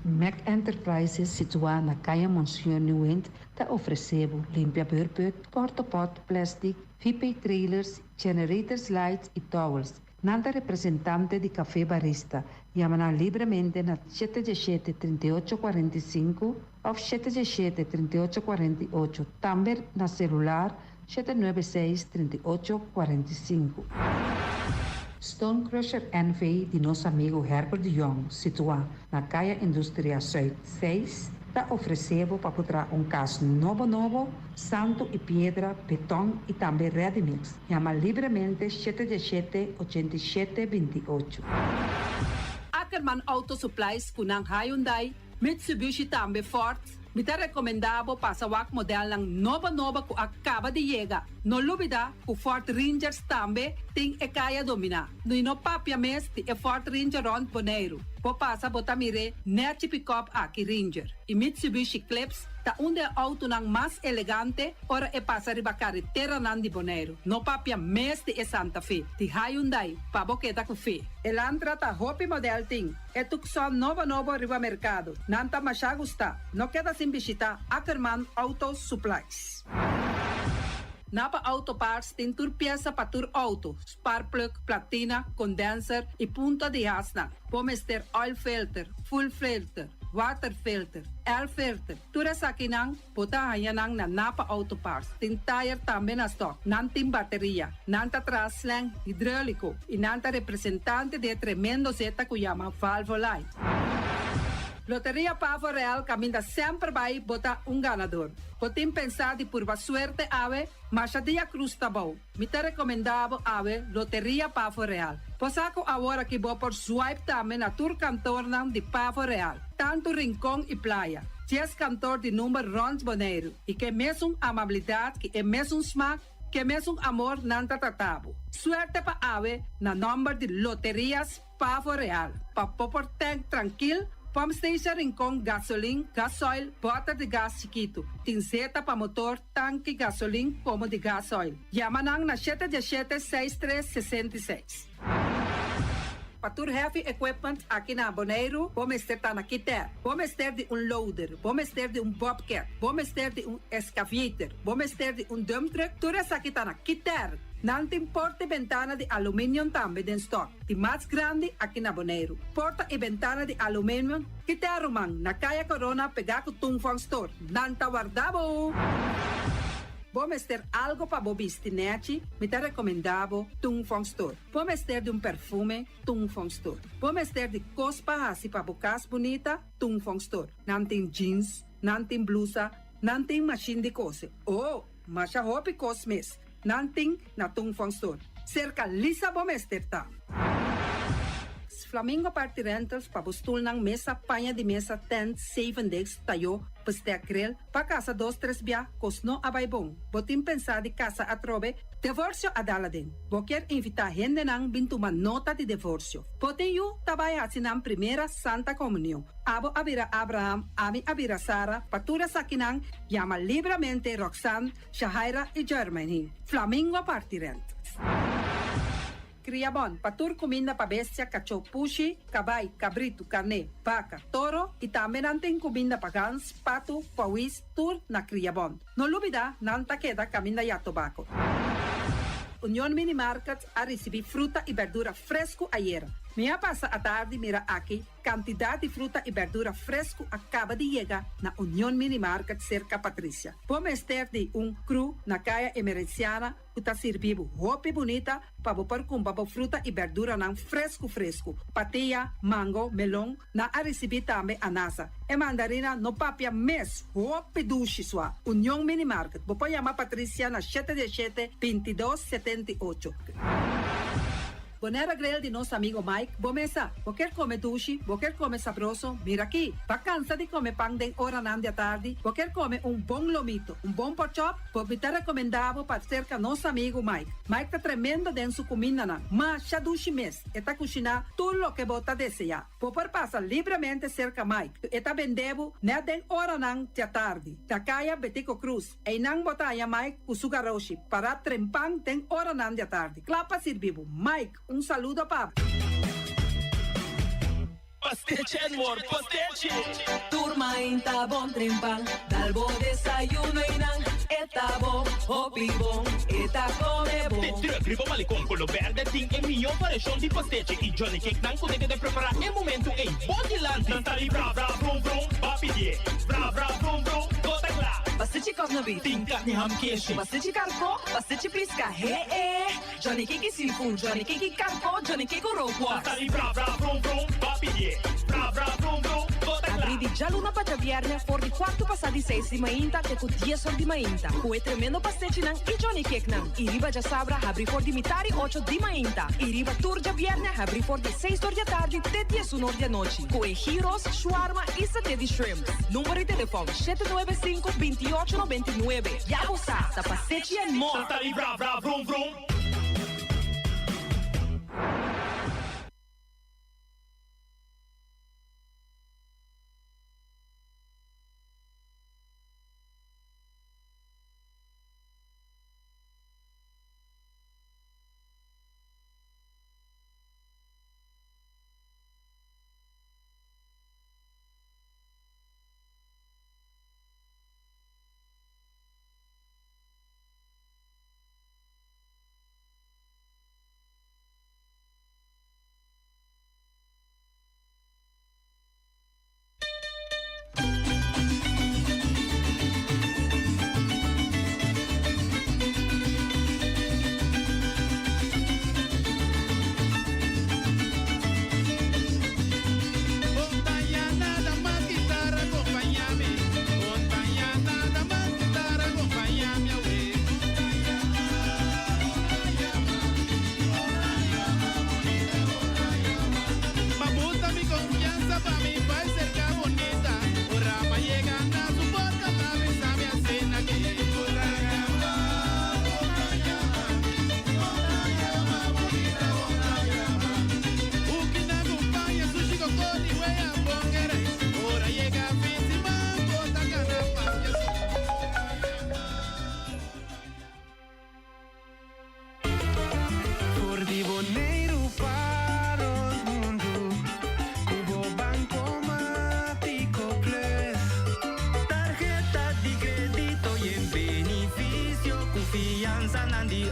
Mac Enterprises, situada na Caia Monsieur Nieuwend, está oferecendo limpia beurput, porta-pot, plastic, VP trailers, generators lights e towels. Nada representante de café barista. Llama livremente na 717-3845 ou 717-3848. Também na celular 796-3845. Stone Crusher NV de nosso amigo Herbert de Jong, situado na Caia Indústria Zuid 6, está oferecendo para comprar caso novo, santo e pedra, betão e também ready-mix. Chama livremente 717-8728. Ackerman Auto Supplies kunang Hyundai, Mitsubishi também Ford. Me te recomendavo para o modelo ng nova que acaba de chegar. No lubida, o Ford Rangers também tem e kaya domina. No inopapia mes ti e Ford Ranger Rond Bonaire. Po pasa botamire net pick-up aqui Ranger. E Mitsubishi Eclipse ta auto ng mas elegante ora e pasa riba carretera nan di Bonaire. No papia mes ti e Santa Fe. Ti Hyundai pa boketa ku fe. Elantra ta hopi model ting. E tukson novo riba mercado. Nanta masya gusta. No queda sin visita Ackerman Auto Supplies. Napa Auto Parts tem tur pieza para tur auto, spark plug, platina, condenser e punta de asna. Pomester oil filter, full filter, water filter, air filter. Tura sa kinang, puta hayanang na Napa Auto Parts. Tem tire também na stock, nantim bateria, nanta traslang hidráulico e nanta representante de tremendo zeta que chama Valvoline. Loteria Pavo Real caminha sempre vai botar ganador. Potem pensar de por suerte ave, mas a dia cruz tá bom. Me te recomendava ave Loteria Pavo Real. Posaco agora que vou por swipe também na tour cantor de Pavo Real. Tanto rincão e praia. 10 cantor de número Rond Bonaire. E que mesmo amabilidade, que é mesmo smack, que mesmo amor nanta tratabo. Suerte pa ave na número de Loterias Pavo Real. Pa popor tank tranquilo. Pump station Rincon, gasolina, gasoil, bota de gás chiquito. Tinzeta para motor, tanque, gasolina, como de gasoil. Yamanang na 717-6366. Patur Heavy Equipment aqui na Bonaire, vamos ter na Kiter, vamos ter de loader, vamos ter de bobcat, vamos ter de excavator, vamos ter de dump truck, tudo isso aqui na Kiter. Não tem porta e ventana de alumínio também em stock. De mais grande aqui na Bonaire. Porta e ventana de alumínio que te arrumam na Caia Corona pegar com Tungfang Store. Não tá guardado. Vamos ter algo para bobistinete, me te recomendavo Tungfang Store. Vamos ter de perfume, Tungfang Store. Vamos ter de cospa assim para bocas bonita, Tungfang Store. Não tem jeans, não tem blusa, não tem machine de cose. Oh, mas a roupa cos mes. Nanting na Tungfang Store. Cerca lisa bomester ta. Flamingo Party Rentals pa bustul ng mesa, panha de mesa, tent, 7 days, tayo, pastea grill, pa casa 2-3 bia, kosno abay bong. Botim pensa di casa atrobe, divorcio adala din. Boker invita gente nang bintuman nota de divorcio. Poten yu tabay hasinang primera Santa Comunión. Abo abira Abraham, ami abira Sara, patura sakinang, llama libremente Roxanne, Shahaira y Germany. Flamingo Party Rentals. Criabon, patur comida para bestia, cachorro, pushi, cabay, cabrito, carne, vaca, toro e também tem comida para gans, pato, pauis, tur na Criabon. No lubida, nanta queda caminda ya tobacco. União Mini Market a receber fruta e verdura fresco ayer. Minha passa a tarde mira aqui, quantidade de fruta e verdura fresco acaba de chegar na União Mini Market cerca Patrícia. Vamos ter de cru na caia emergenciana, que está servindo roupa bonita para pôr com fruta e verdura não fresco. Patia, mango, melão, na a receber também anasa. E mandarina no papia mês, roupa duche sua. União Mini Market. Vou chamar Patrícia na 717-2278. Bonera grel de nosso amigo Mike, bomesa, vou quer comer duche, vou quer comer sabroso, mira aqui, tá cansa de comer pão de hora nan de tarde, vou quer comer bom lomito, bom pork chop, vou me recomendável para cerca nosso amigo Mike. Mike tá tremendo dentro sua comida na, mas já duche mês, eta cozinhar tudo o que bota desejar. Vou por passar livremente cerca Mike, eta vendebo na den hora nan de tarde, da caia Betico Cruz, e nan botaya Mike o sugaroshi, para trempang den hora nan de tarde. Clapa servivo, Mike, saludo, Pablo. Pastiche, amor, pastiche. Turma inta bom trempang, dalbo desayuno inang, eta bom, hopi bom, eta come bom. Te gribo malicom con lo verde ting e mio parecchio di pastiche. I Johnny Cake nan potete de preparare nel momento e body land. Tantali bra brum brum, papi die. Bra brum brum, gota gla. Pastiche cosnobi, Ting carne ham keshi. pastiche carpo, pastiche pisca, Johnny Cake seafood, Johnny Cake carpo, Johnny Cake roquas. Tantali bra brum brum, papi die. Bra brum brum, gota gla. Abri di già luna para viernes, for di quarto passati 6 di mainta, che con 10 di mainta. Cue tremendo pastiche nan, i Johnny Cake nan. I riba già sabra, abri for di mitari 8 di mainta. I riba turgia viernes, abri for di 6 di tardi, te 10 di noci. Cue gyros, shawarma e satè di shrimp. Numero di telefono 795-2899. Ya sa, sa pastiche and more. Tantali bra brum brum.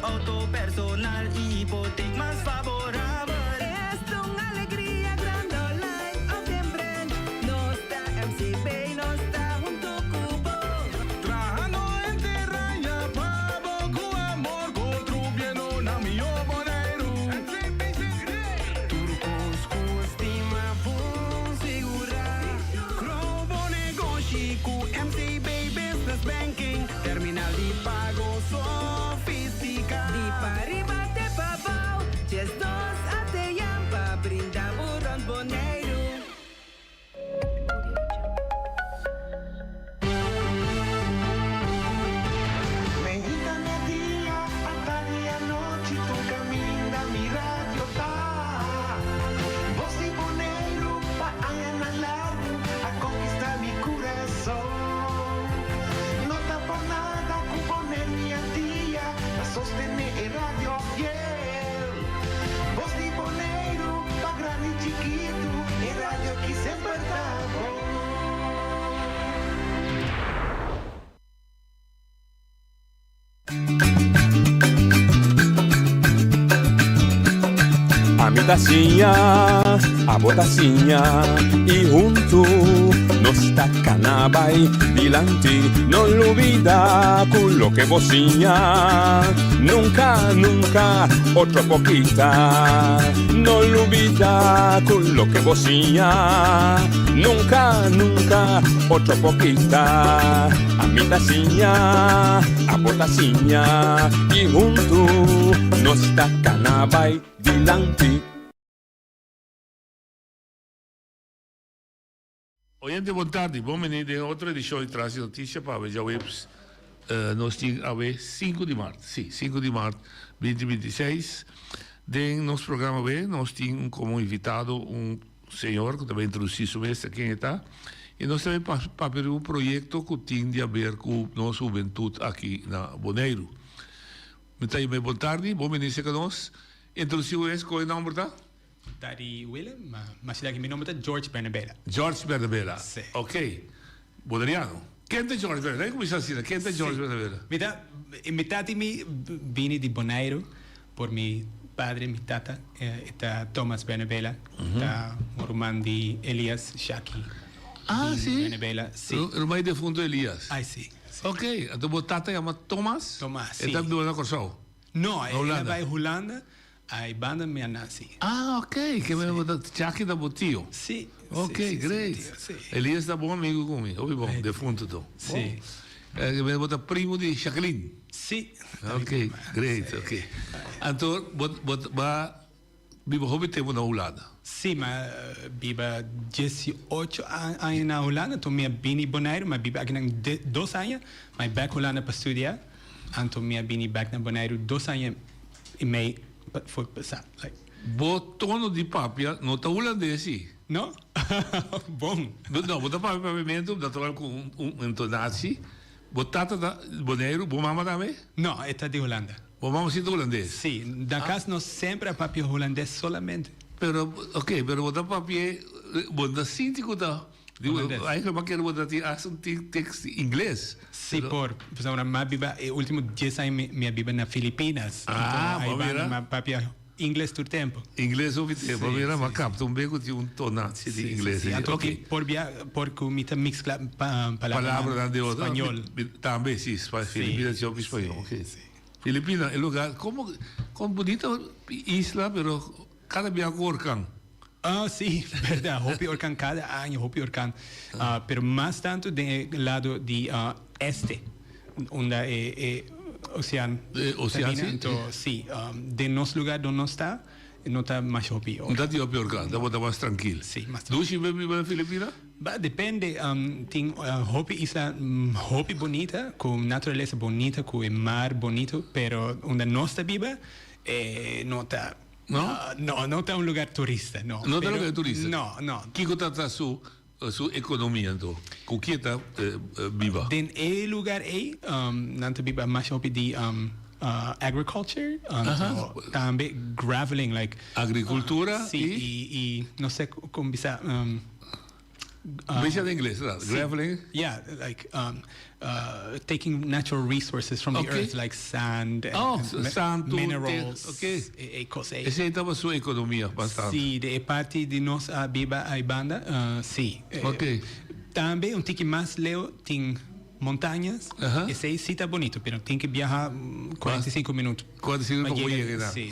auto personal y hipoteca más favorable. Es una alegría grande online of them brand. No está MCB, no está junto cubo. Trabajando en tierra ya pavo con amor contribuyendo na mi oboneiro. Turcos com estima bom segurar. Globo negocio com MCB Business Banking. Terminal de pago sofisticado. Di pariba te pavao, gestos até yamba, brinda buron boneiro. Medita mi día, hasta día noche, tu camina mi radio tá. Voz de boneiro, pa allá largo, a conquistar mi corazón. No está por nada, con poner mi día, a sostener el radio fiel. Voz de boneiro, pa grande y chiquito, el radio aquí siempre está bom. A mí a botacinha e junto nos tacanabay dilante, no olvida con lo que vocinha, nunca, nunca, otra poquita, no olvida con lo que vocinha, nunca, nunca, otra poquita, a mi tacinha, a botacinha e junto nos tacanabay dilante. Oyente, boa tarde. Bom menino, de outra edição de Traz Notícia para ver já webs. Nós temos a ver 5 de março. Sim, 5 de março de 2026. Em nosso programa B, nós temos como invitado senhor que também introduziu sobre quem está. E nós também para ver um projeto que tem a ver com nossa juventude aqui na Bonaire. Então, boa tarde. Bom menino, se nós. Introduziu esse, qual é o nome, tá? Dari Willem, mas meu nome é George Bernabela. George Bernabela. Sim. Ok. Bonaireano. Quem é George Bernabela? Como assim? Quem é George Bernabela? Metade me vim de Bonaire por meu padre, minha tata, está Thomas Bernabela, está o irmão de Elias Shaki. Ah, sim. Bernabela, sim. O irmão defunto Elias. Ah, sim. Ok. Então, a tata chama Thomas? Thomas, sim. Ele está doando a Corsão? Não, ele vai Holanda. A banda me nasce. Ah, ok. Que me da Shaki da Botio. Sim. Ok, great. Elias está bom amigo comigo. Ouvi bom, defunto então. Sim. Que me bota primo de Jacqueline. Sim. Ok, great, ok. Então, vivo hobby tempo na Holanda. Sim, mas vivo 18 anos na Holanda, então me vim Bonaire, mas vivo aqui 2 anos, mas back Holanda para estudar. Então me vim back na Bonaire 2 anos e meio foi passar. Botono de papia, não está holandês, sim? Não? Bom. Não, botar papia pavimento, dá trabalho com entonação. Botata da Bonaire, bom mama também? Não, é de Holanda. Bom mama sim holandês? Sim, da casa não sempre é papia holandês solamente. Pero, ok, pero botar papia, botar síntico da... Aí eu quero botar um texto em inglês. Sim, por exemplo, minha biba, último 10 anos minha biba na Filipinas. Ah, então, aí minha papia inglês todo tempo. Inglês o tempo, mira, mas capta beco de tonante de inglês. Então, porque me mix palavras de outra. espanhol. Também, sim, Filipinas eu espanhol. Ok. Filipinas é lugar como bonita isla, pero cada dia Orcan. Ah, sí, verdad. Hopi Orcan cada año, Hopi Orcan. Pero más tanto del lado de este, donde océano. Oceano, sí. De nos lugar donde no está más Hopi Orcan. Não está Hopi Orcan, está mais tranquilo. Sí, más tranquilo. ¿Tú vives en Filipinas? Depende. Tem Hopi isla Hopi bonita, con naturaleza bonita, con el mar bonito, pero donde no está viva, no está... No está un lugar turista, no. No está un lugar turista? No. ¿Qué está su economía, entonces? ¿Con qué está viva? En el lugar ahí, no está viva más de agriculture, también graveling, like... Agricultura sí, y no sé cómo dice... Visa de inglés, ¿verdad? Graveling? Yeah, like taking natural resources from the earth, like sand, sand, minerals, cosas. Esa estaba su economía bastante. Sí, de parte de nos viva hay banda, sí. Okay. También un tique más leo tiene montañas, ese sí está bonito, pero tiene que viajar 45 minutos. 45 minutos para llegar. Sí,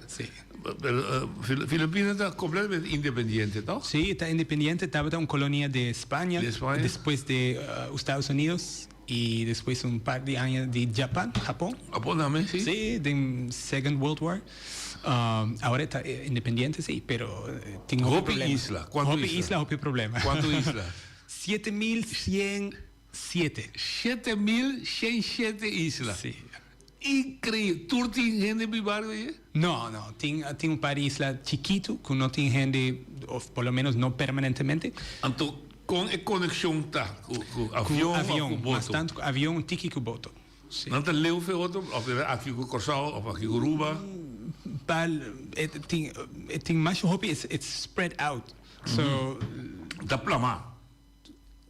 sí. Pero Filipinas está completamente independiente, ¿no? Sí, está independiente. Estaba en una colonia de España, después de Estados Unidos y después un par de años de Japón. ¿Japón también, sí? Sí, de Second World War. Ahora está independiente, sí, pero tengo Hopi isla. ¿Cuánto isla? Hopi problema. ¿Cuánto isla? 7.107. 7.107 islas. Sí. Increíble. ¿Tú tienes gente en mi barrio ahí? No. Tengo un par de islas chiquito que no tiene gente, o por lo menos no permanentemente. Entonces, ¿con conexión está? ¿Con avión? Bastante avión, un tiki con boto. Sí. ¿No te leo fe otro? ¿O aquí con Corsao? ¿O aquí con Aruba? Tiene más hopi, it's spread out. So... Está plamado.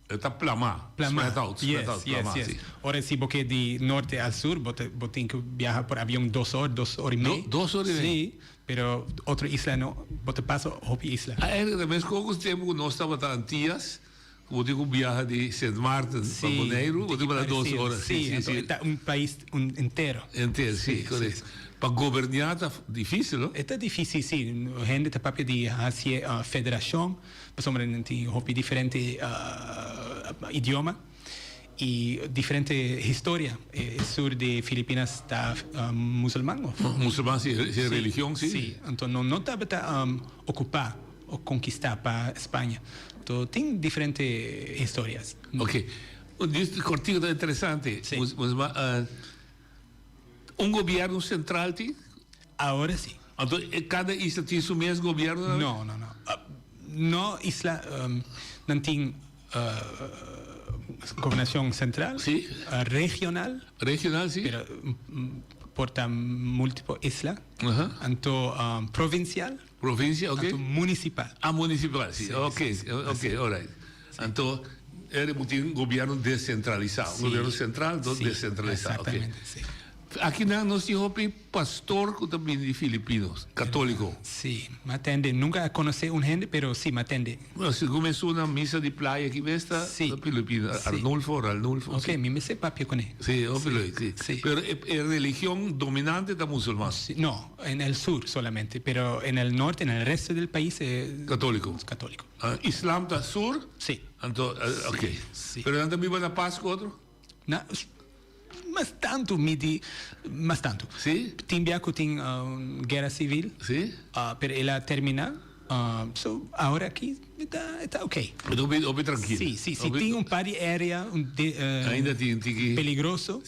Está plama. Plama. Spread out, plama, yes. sí. Ahora sí, porque de norte al sur, vos tienes que viajar por avión 2 horas, 2 horas y media. 2 horas y media. Sí, pero otra isla no, vos te pasas a otra isla. Eigenlijk, de mensen ook tempo nós estava a Antillas, vou ter viajar de Sint Maarten para Bonaire, vou ter para 2 horas. Sí, entonces está un país entero. Entero, sí, correcto. Para gobernar está difícil, ¿no? Está difícil, sí. Gente está papel de hacia federación, pues hombre, tiene diferente idioma y diferente historia. El sur de Filipinas está musulmán. Musulmán, sí, religión, sí. Sí, entonces no está ocupar o conquistar para España. Entonces tiene diferentes historias. Ok. Este cortico está interesante. Sí. Un gobierno central, ¿sí? Ahora sí. Entonces, cada isla tiene su mismo gobierno. No. No isla no tiene gobernación central. Sí. Regional. Regional, sí. Pero porta múltiples islas. Ajá. Entonces, provincial. Provincia, ok. Entonces, municipal. Municipal, sí. Ok, all right. Entonces, era un gobierno descentralizado. Sí. Un gobierno central, Sí, descentralizado. exactamente, sí. Aquí nos dijo pastor también de filipinos, católico. Sí, me atende. Nunca conocí un gente, pero sí me atende. Bueno, si comenzó una misa de playa aquí, ¿ves? Sí. Filipinas, Sí. Arnulfo. Ok, sí. me sé papi con él. Sí, sí. Sí. Pero es religión dominante de musulmán. Sí, no, en el sur solamente, pero en el norte, en el resto del país es Católico. católico. Islam está sur. Sí. Entonces, ok. Sí. Pero antes viva la Pascua otro. No, más tanto, más tanto. Sí. Timbiaco tiene guerra civil, Sí. pero ella termina. Ahora aquí está ok. Pero obi tranquilo. Sí, tiene un par de áreas Ainda tiene peligroso,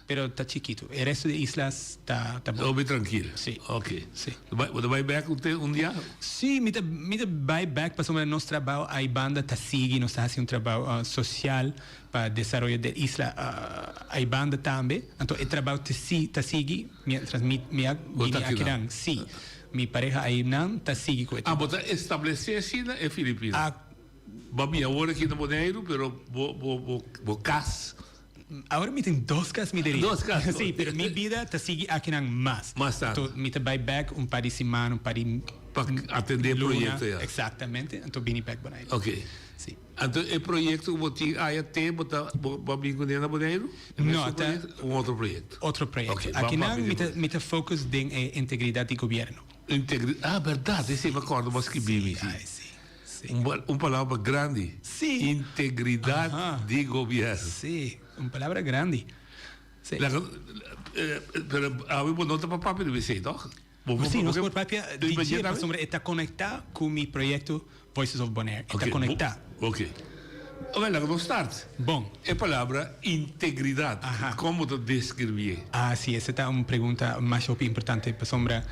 pero está chiquito. El resto de islas está bueno. obi tranquilo. Sí. Ok. Sí. Vai back un día? Sí, me vai back para sobre nosso trabalho. A banda está seguindo, nós está fazendo um trabalho social para desenvolver da isla. A banda também. Então, o trabalho está seguindo, mientras minha aqui não. Sim. Mi pareja aí não está seguindo. Mas estabelecer assim é Filipinas. Vamos agora aqui no Bonaire, pero vou cas. Ahora me tengo 2 casas, me diría. 2 casas. Sí, pero mi vida está sigue aquí en más. Más tarde. Entonces, me te voy back un par de semanas, un par de... Para atender luna, proyecto ya. Exactamente. Entonces, vine back Bonaire. Ok. Sí. Entonces, el proyecto que hay até, ¿va bien con el Bonaire? No, está... Un otro proyecto. Otro proyecto. Okay, aquí vamos no, me te focus en integridad de gobierno. Verdade. Esse me acordo, mas que bem. Sí. Palavra grande. Sí. Integridade de governo. Sí, una palabra grande. Sí. Pero a mí no te papá pero dice, ¿no? Sí, nos por papia está conectado con mi proyecto Voices of Bonaire. Está conectado. Ok. Olha, vamos start. Bom. A palavra integridade. Como te descrever? Sí, essa é uma pergunta mais importante para sombra.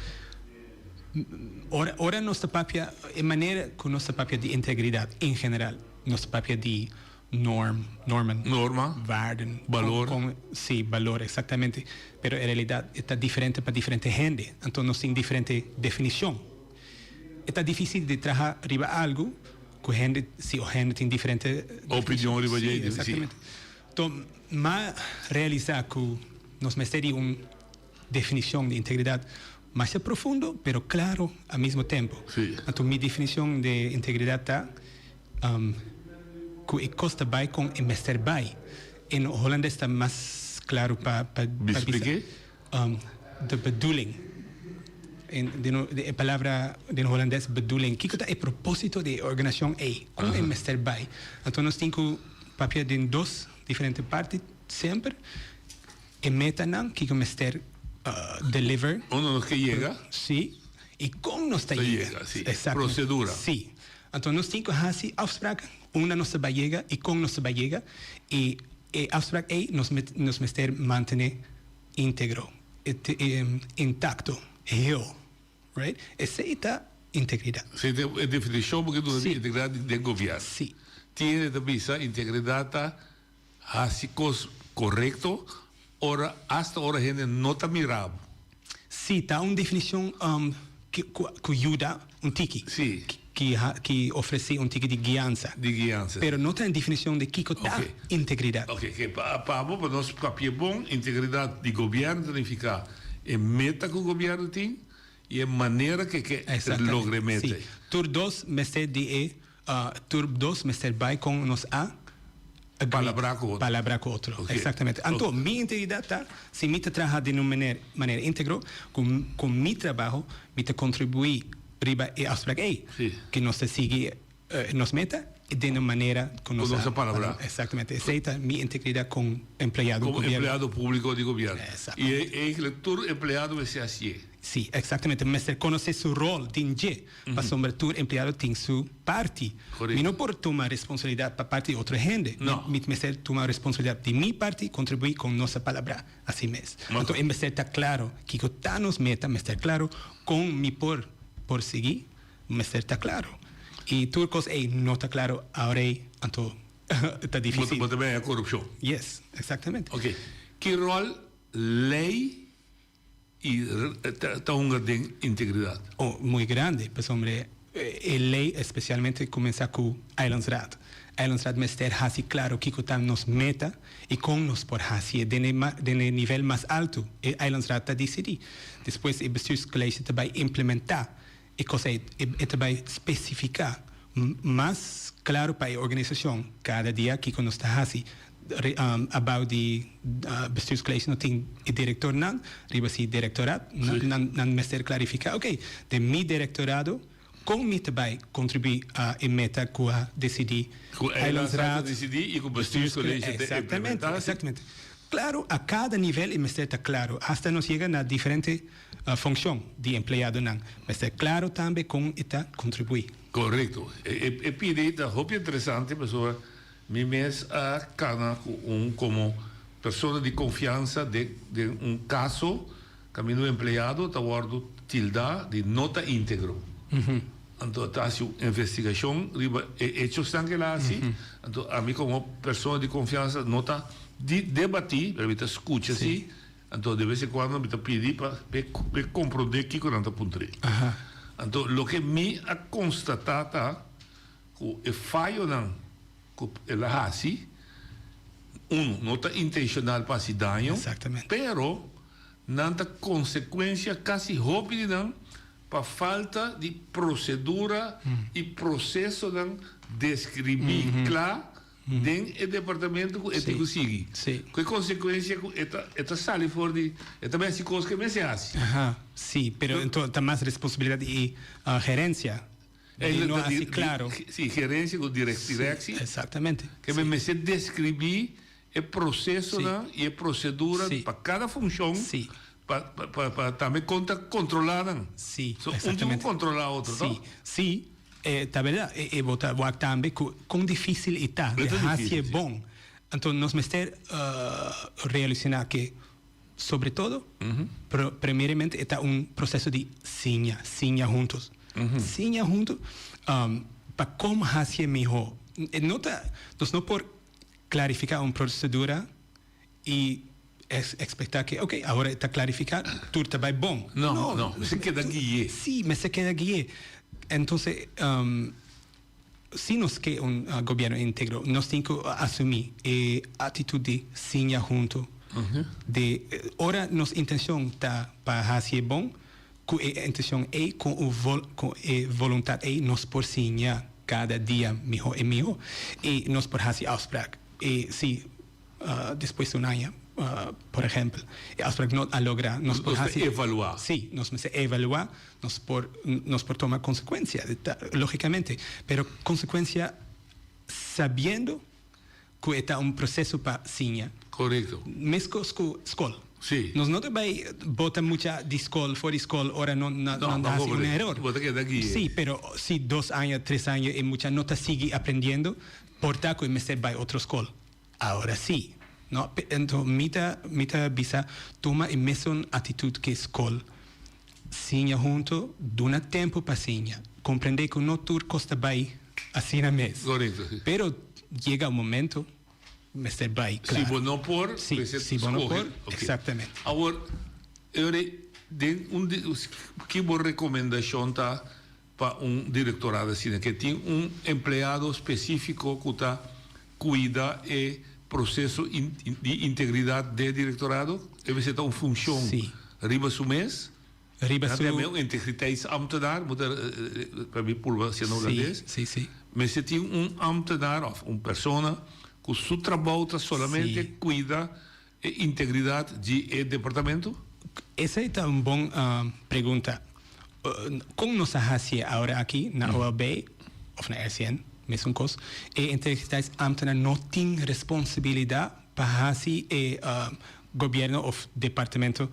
Ora nossa papia, a maneira que nossa papia de integridade em geral, nossa papia de norma, waarden, valor. Sí, valor, exactamente. Pero en realidad está diferente para diferente gente. Entonces nos tiene diferente definición. Está difícil de trabajar arriba algo que gente, si o gente tiene diferente opinión arriba sí, de exactamente. Entonces, más realizar que nos mete una definición de integridad más profundo, pero claro al mismo tiempo. Sí. Entonces, mi definición de integridad está que costa bij con investir bij. En holandés está más claro para explique. De bedoeling. De palabra de holandés bedoeling. ¿Qué es el propósito de organización A? ¿Cómo investir bij? Entonces nos tengo papel de 2 diferentes partes siempre. En meta no, que investir deliver. Uno que llega. Sí. Y con nos llega. Sí. Procedura. Sí. Entonces nos tengo así afspraken. Una nos va a llegar y con nos va a llegar. Y afspraak A nos meter mantener íntegro, intacto, heel. Right? Esa es la integridad. Sí, es definición porque tú Sí. integridad del gobierno. Sí. Tiene también integridad así correcto, ahora hasta ahora gente no está mirando. Sí, está una definición que ayuda un tiki. Sí. que ofrece un tipo de guianza. De guianza. Pero no tem definição de que está Ok. integridade. Ok, que para nós papel bom, integridade de governo significa é meta que o governo tem e é maneira que logre meta. Sim. Tur dos mestre de tur dos mestre vai com nos a Palabra com outro. Palabra com outro. Ok. Exatamente. Então, minha integridade tá, se me trabalhar de uma maneira íntegra, com meu trabalho, me contribuir riba e aspect que nós siga nos meta de uma maneira com nossa palavra. Exatamente. Aceita minha integridade com empregado Como empregado público de governo. Exatamente. E todo empregado vai ser assim. Sim, exatamente. Mas conhecer seu rol, tem que, para sobretudo, empregado tem sua parte. E não por tomar responsabilidade para parte de outra gente. Não. Mas tomar responsabilidade de minha parte, contribuir com nossa palavra, assim mesmo. Então, em vez de estar claro que está nos meta, mas estar claro com me por seguir, mas estar claro. E turcos, não está claro, agora, então, está difícil. Mas também é corrupção. Yes, exatamente. Ok. Que rol lei e está de integridade? Oh, muito grande, pois hombre, a lei especialmente começa com Eilandsraad. Eilandsraad mas ter assim claro que está nos meta e com nos por assim de nível mais alto. E Eilandsraad está decidir. Depois o bestuurscollege vai implementar e coisa vai especificar mais claro para a organização cada dia que nós está assim. About the bestuurscollege não tem diretor não, riba se directorado não mestre clarificar, ok, de mi directorado com mi também contribuir a meta que a decidir Eilandsraad decidir e com o bestuurscollege exatamente. Claro, a cada nível mestre está claro, hasta nos chega na diferente função de empregado não, mas é claro também com esta contribuir. Correto. E pide da roupa interessante, pessoa. Mi mes a cana como pessoa de confiança de caso caminho empregado está guardo tilda de nota íntegro. Então está a investigação riba hechos estão que lá assim. Então a mim como pessoa de confiança nota de debatir, permita escuta assim. Então de vez em quando me pedir para compreender que não está puntre. Então o que me a constatar tá o falho não ela assim, não está intencional para se danho, pero não tem consequência quase rápida para falta de procedura e processo de descrever claro dentro do departamento que ele consegue. Que consequência esta sale fora de também assim coisa que me se faz. Sim, pero então tem mais responsabilidade e gerência. Não é assim claro. Sim, gerência com direção. Exatamente. Que me se descrever o processo e a procedura para cada função. Sim. Para também controlar. Sim, exatamente. Um controlar o outro, sim. Sim, tá verdade. E botar o também com difícil está. Assim é bom. Então, nós mestre realizar que, sobretudo, primeiramente, está processo de sinha juntos. Sinha junto para como fazer melhor. Nós não por clarificar uma procedura e expectar que, ok, agora está clarificado, tudo está bem bom. Não, você quer guiar. Sim, mas você quer guiar. Então, se nós queremos governo íntegro, nós temos que assumir a atitude de sinha junto. De, ora, nossa intenção está para fazer bom, com a intenção é com a vontade é nós por sinha cada dia melhor e melhor e nós por fazer ausspraak e se depois de ano por exemplo a ausspraak não a lograr nós por fazer evaluar sim nós me evaluar nós por tomar consequência logicamente pero consequência sabendo que está processo para sinha correto mesmo com escola. Sim. Nós não também bota muita de escola, fora de escola, ora não dá assim um erro. Sim, pero se 2 anos, 3 anos e muita não está sigue aprendendo, porta que me vai outra escola. Agora sim, não? Então mita bisa toma a mesma atitude que escola. Sinha junto, duna tempo para sinha. Compreender que não tudo custa bem assim na mesa. Correto. Pero chega um momento Mr. Bay, claro. Si vos no por, si vos no por, exatamente. Agora, que boa recomendação tá para directorado, sino que tiene empleado específico que cuida el proceso de integridad del directorado. Deve ser una función. Sí. Riba su mes. Riba su... Een integriteitsambtenaar, moet bij mij pulver zijn holandês. Sí. Maar se tem ambtenaar of persona que su trabajo solamente cuida a integridad del departamento? Esa es una buena pregunta. Como nos hace ahora aquí, na OLB, of na RCN, mesmo cos, integriteitsambtenaar no tiene responsabilidad para hacer gobierno of departamento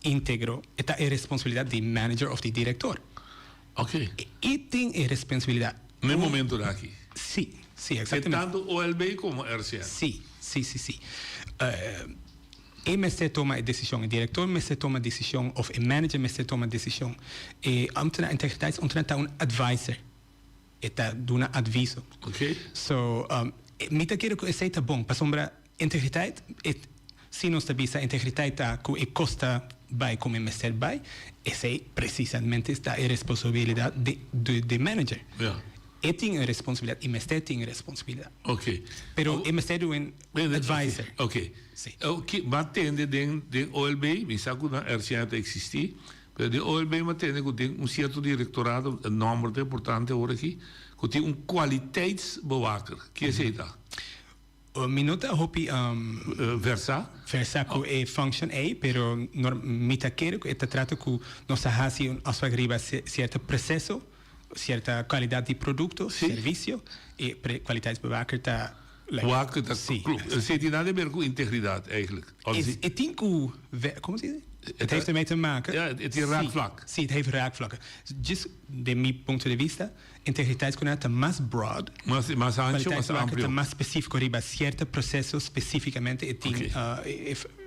íntegro. Esta es responsabilidad del manager of the director. Ok. Y tiene responsabilidad. No momento de aquí. Sí, exactamente. Tanto OLB como RCN. Sí. Él se toma decisión, el director me se toma decisión, o el manager me se toma decisión. Ambtenaar integriteit is un advisor. Está de un aviso. Ok. So, mita quiero que sea bom, para sombra integriteit, si nos avisa integriteit que costa by como mestre by, ese precisamente está en responsabilidad de manager. Yeah. Él tiene responsabilidad y mestre tiene responsabilidad. Ok. Pero el mestre es un advisor. Ok. Sí. Okay. Wat tende de OLB, me sabe que na RCN existe, pero de OLB me tende que tem certo directorado, een número importante ahora aquí, que tem kwaliteitsbewaker. Que é isso? Minuta hopi Versa que function A, pero mita quero que esta trata que nos hace un asfagriba cierto proceso, cierta calidad de producto, servicio, y kwaliteitsbewaker está... Bewaker, dat klopt. Het heeft niet nada a ver com integridade, eigenlijk. Het ding como se diz? Het heeft ermee te maken. Ja, het is raakvlak. Sí, het heeft raakvlakken. Just de mi punto de vista, integriteitsconata más broad, más ancho, más amplio, más específico, riba cierto proceso específicamente, et ding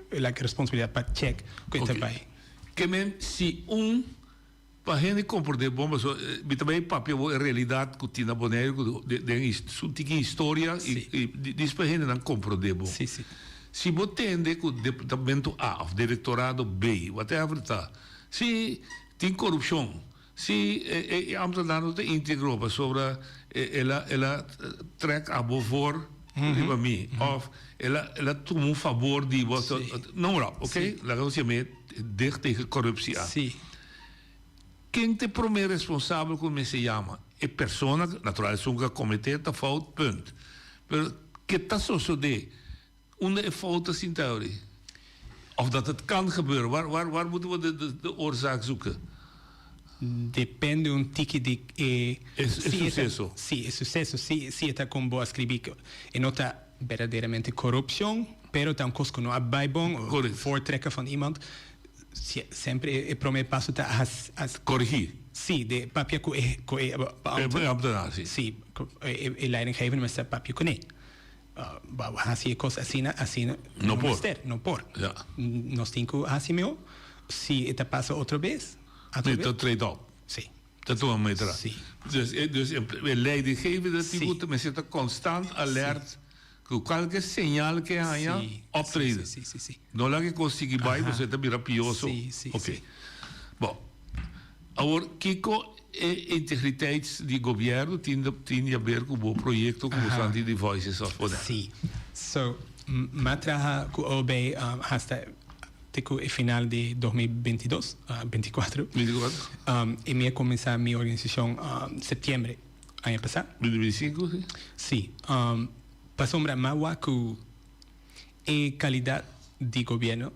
la responsabilidad para check que está bij. Que men si para gente comportar bom, mas também papel a realidade que tinha boneco de tinha história e diz para gente não compreender bom. Sim. Se você entende que o departamento A, o directorado B, whatever tá, se tem corrupção, se a ambtenaar não tem íntegro sobre ela trek a favor de mim, ou ela toma favor de você, não é, ok? Lá que você me diz tegen corruptie aan. Sim. Quem te primeiro responsável, como se chama? É pessoa, naturalmente, que cometeu a fout, punt. Mas que está sucedendo? Onde é fout assim, teorie? Of dat het kan gebeuren? Waar moeten we de oorzaak zoeken? Depende un tiki de... suceso. Sí, es suceso. Sí, está con boa escribir. E nota verdaderamente corrupção, pero está un cosco no abaibon, voortrekken van iemand. Sempre el primer paso está a corregir. Sí, de papia ambtenaar, sí. Sí, el leidinggevende met zijn papia con así cosas así no por. Ja. Nos cinco así meo. Si esta pasa otra vez. Dat treedt op. Sí. Dat doen we mee terug. Sí. Dus el leidinggevende die moet me zitten constant alert. Qualquer señal que haya, optreden. Sí. No la que consigue bij, pues es rapioso. Sí. Bom, agora, Kiko, integriteits de governo tinha a ver com o projeto como Santi de Voices of Poder. Sí. So, matraja com OB hasta el final de 2022, 24. Y me comencé mi organización en septiembre, año pasado. 2025, sí. Sí. Para sombra más que la calidad de gobierno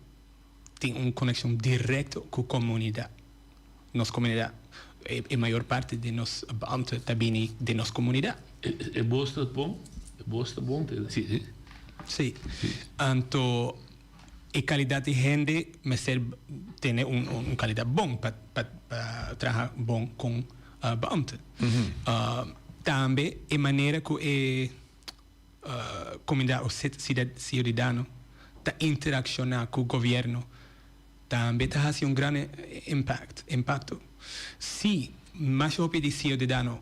tiene una conexión directa con la comunidad. Nuestra comunidad, la mayor parte de los beamten viene de nuestra comunidad. ¿Es vos bom? Sí. Sí. Entonces, la calidad de gente tiene una calidad buena para trabajar bon con beamten. También la manera que comunidad o ciudadano está interaccionar con el gobierno también está haciendo un gran impacto. Si más de ciudadano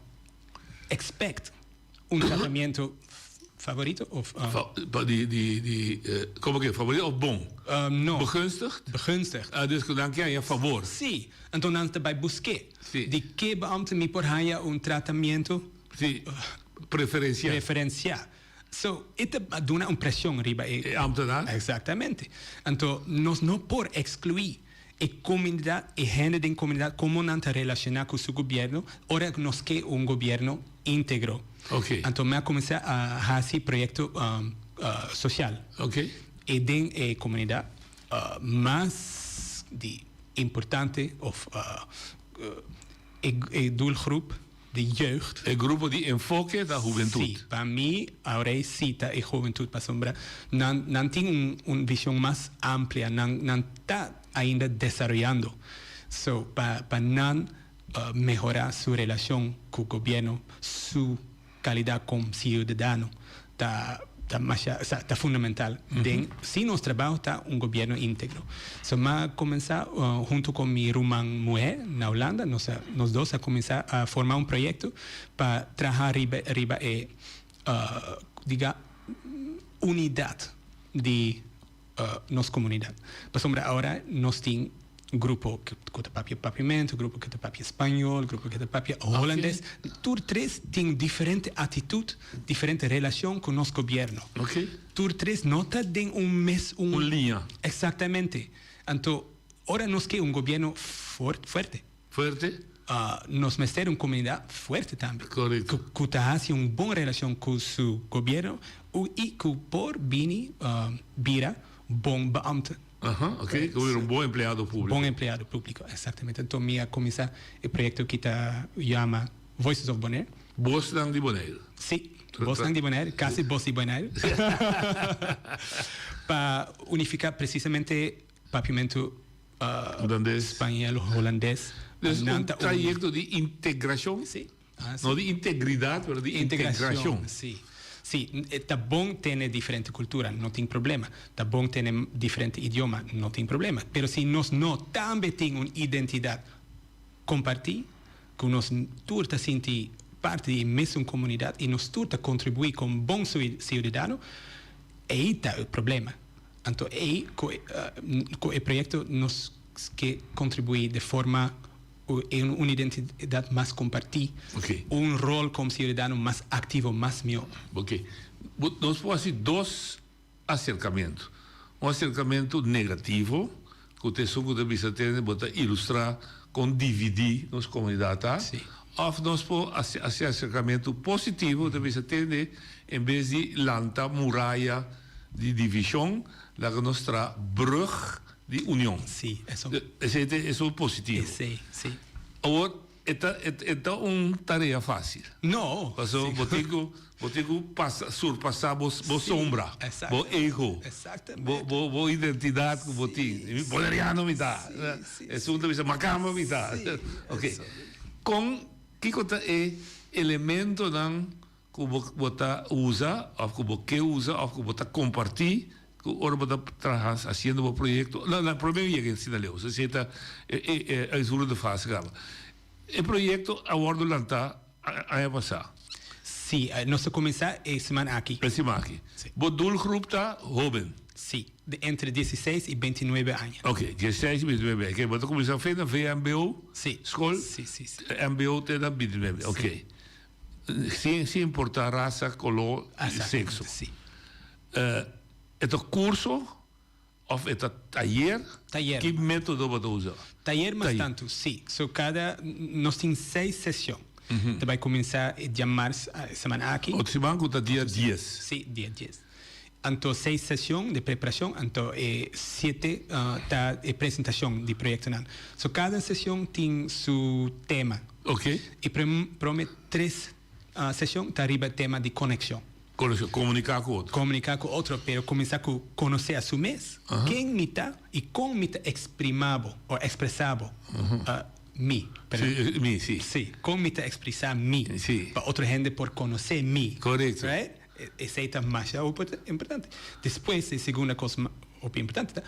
expect un tratamiento favorito of Como que favorito of bom? no. Begunstigd? Begunstigd. Dus dan kan je favor. Sí. Entonces bij busqué. Sí. De que beambte me por haya un tratamiento Sí. Preferencial. preferencial. So, esta dona una presión arriba. Ambtenaar? Exactamente. Entonces, nos no por excluir a comunidad, a gente de comunidad, como no te relaciona con su gobierno, ahora nos que un gobierno íntegro. Okay. Entonces, me comencé a hacer proyecto social. Okay. Y de comunidad más importante of doelgroep de jeugd. El grupo de enfoque da juventud. Sí, para mí ahora cita y juventud para sombra. No tiene una visión más amplia, no está ainda desarrollando. So, para no mejorar su relación con el gobierno, su calidad como ciudadano, está fundamental. Si nuestro trabajo está un gobierno íntegro. So, me comenzar junto con mi rumán mujer en Holanda, nos dos a comenzar a formar un proyecto para trabajar arriba diga, unidad de nuestra comunidad. Por ejemplo, ahora nos tiene grupo que te papia papiamento, grupo que te papia español, grupo que te papia holandés. Tour 3 tiene diferente actitud, diferente relación con nuestro gobierno. Okay. Tour 3 nota de un mes... Un línea. Exactamente. Entonces, ahora nos queda un gobierno fuerte. Fuerte. Nos meter una comunidad fuerte también. Correcto. Que hace una buena relación con su gobierno y que por Bini vira bom beamte. Ajá, ok. Que hubiera un buen empleado público. Bom empleado público, exactamente. Entonces, me comenzar el proyecto que llama Voices of Bonaire. Voz de Bonaire. Sí, Voz de Bonaire, casi Voz de Bonaire. Para unificar precisamente papiamento español, holandés. Dus un trayecto de integración. Sí. No de integridad, pero de integración. Sí. Sí, está bon tiene diferente cultura, no tiene problema. Está bon tiene diferente idioma, no tiene problema. Pero si nos no también tiene una identidad compartir, que nos turta sentir parte de nuestra comunidad y nos turta contribuir como buen ciudadano, ahí está el problema. Entonces, ahí con el proyecto nos que contribuir de forma una identidad más compartida, okay. Un rol como ciudadano más activo, más mío. Ok. Nos podemos hacer dos acercamientos. Un acercamiento negativo, que usted debe ilustrar con dividir nuestra comunidad. Sí. O nos podemos hacer acercamiento positivo, debe tener, en vez de lanta muralla de división, la nuestra brug de unión. Sí, eso. Eso es positivo. Sí, sí. Ahora, esta es una tarea fácil. No. Pasó, botico surpasar vos sombra, vos ego, vos identidad, botín. Boleriano mitad. Es un de macama mitad. Ok. Con qué cosa es elemento dan que vos usa, o que usa, o que vos compartir. Ahora vos estás haciendo un proyecto. El problema llega en Sinaloa. Se sienta es uno de fase. El proyecto ahora durante año pasado. Sí, nos comenzó semana aquí. La semana aquí. Vos doelgroep está joven. Sí, entre 16 y 29 años. Ok, 16 y 29 años. Vos comenzó a hacer VMBO? Sí. ¿School? Sí, sí, sí. MBO te da 29. Ok. Sin importar raza, color y sexo. Sí. ¿Este curso o este taller? Taller. ¿Qué método vas a usar? Taller más tanto, sí. So, nos tiene 6 sesiones. Te va a comenzar a llamar semana aquí. O semana está día 10. Sí, día 10. Entonces, 6 sesiones de preparación, entonces 7 de presentación de proyecto. So, cada sesión tiene su tema. Ok. Y promete 3 sesiones está arriba el tema de conexión. Comunicar con otro. Comunicar con otro, pero comenzar a conocer a su mes. ¿Quién mitad y con mitad exprimado o expresado mí? Sí, mí, sí. Sí, con mitad expresar mí. Sí. Para otra gente por conocer mí. Correcto. Right? Esa es más importante. Después, la segunda cosa importante,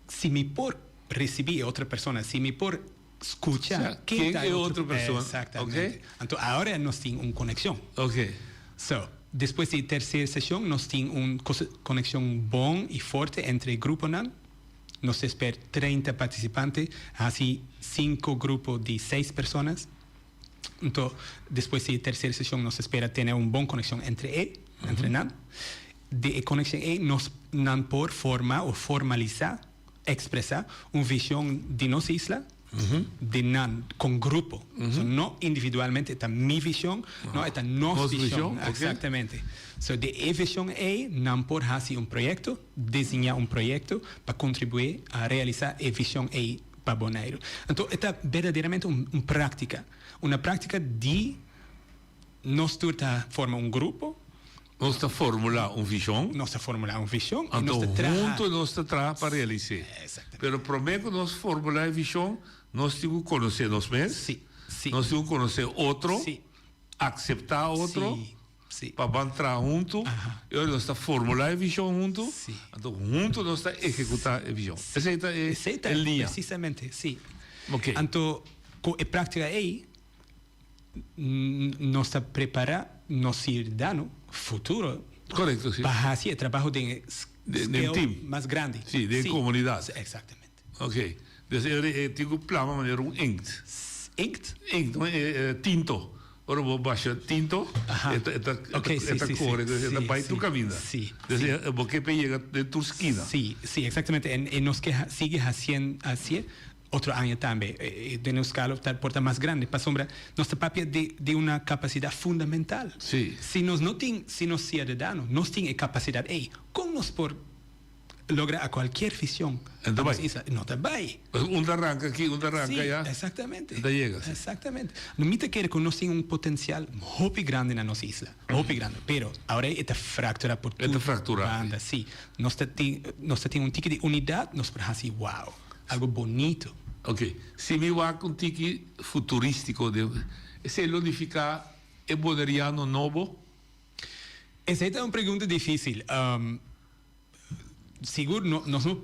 si me por recibir a otra persona, si me por escuchar, o sea, ¿quién es otra persona? Exactamente. Okay. Entonces, ahora nos tiene una conexión. Ok. So, Después de la tercera sesión, nos tiene una conexión buena y fuerte entre el grupo NAN. Nos espera 30 participantes, así 5 grupos de 6 personas. Entonces, después de la tercera sesión, nos espera tener una buena conexión entre NAN. De conexión nos NAN por formar o formalizar, expresar una visión de nuestra isla, de NAN con grupo. So, no individualmente, esta mi visión, no, esta nuestra visión. Okay. Exactamente. So, de visión NAN por hacer un proyecto, diseñar un proyecto para contribuir a realizar la visión para Bonaire. Entonces, esta es verdaderamente una práctica de nosotros formar un grupo. Nós está formular uma visão. Nós está formular uma visão. Então, junto nós está para realizar. Exatamente. Pero primeiro que nós formular a visão, nós temos que conhecer nós mesmos. Sim. Nós temos que conhecer outro. Sim. Aceitar outro. Sim. Para entrar junto. E nós está formular a visão junto. Sim. Então, junto nós está executar a visão. Essa é a linha. Precisamente, sim. Ok. Então, com a prática aí, nós está preparando nosso cidadão futuro. Correto, sim. Para fazer trabalho de team mais grande. Sim, de comunidade. Exatamente. Ok. Então, eu tenho plano maneira inkt. Inkt? Inkt, não é tinto. Ora vou baixar tinto, esta cor, esta vai tu caminha. Sim. Então, porque pega de tua esquina. Sim, exatamente. E nós que sigue fazendo assim. Outro ano também, de nos escala porta mais grande, para sombra, nossa papia de uma capacidade fundamental. Sim. Se nós não tem, se nós cidadãos, nós temos a capacidade, como nós por lograr a qualquer visão. Então vai. Não está bem. Arranca aqui, arranca já. Exatamente. Então chega. Exatamente. No mito quer que nós temos potencial muito grande na nossa isla, muito grande, pero agora está fracturado por tudo. Está fracturado. Sim. Nós temos um tique de unidade, nós para assim, uau, algo bonito. Ok. Se me vai com um tique futurístico, se ele unificar é boneriano novo? Essa é uma pergunta difícil. Seguro, nós não...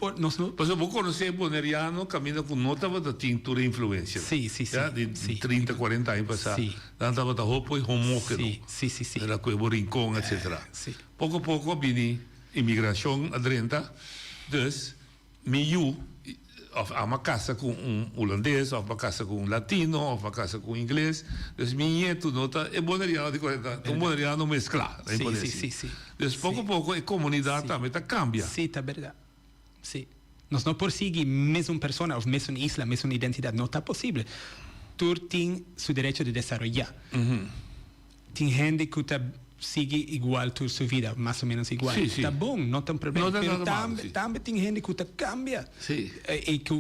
Pois eu vou conhecer boneriano, caminha com nota da tintura e influência. Sim. De 30, 40 anos passados. Sim. Estava da roupa e homógeno. Sim. Era com o rincão, etc. Pouco a pouco, vem imigração adrenta. Então, meio... Of uma casa com holandês, of uma casa com latino, of uma casa com inglês. Então, minha nota é boneriano de 40, boneriano mesclado. Sim. Então, pouco a pouco, a comunidade também cambia. Sim, está verdade. Sim. Nós não prosseguimos mesma pessoa, ou mesma isla, mesma identidade. Não está possível. Tu tem seu direito de desenvolver. Tem gente que está sigue igual toda sua vida, mais ou menos igual. Está bom, não tem problema. Mas também tem gente que cambia. E que,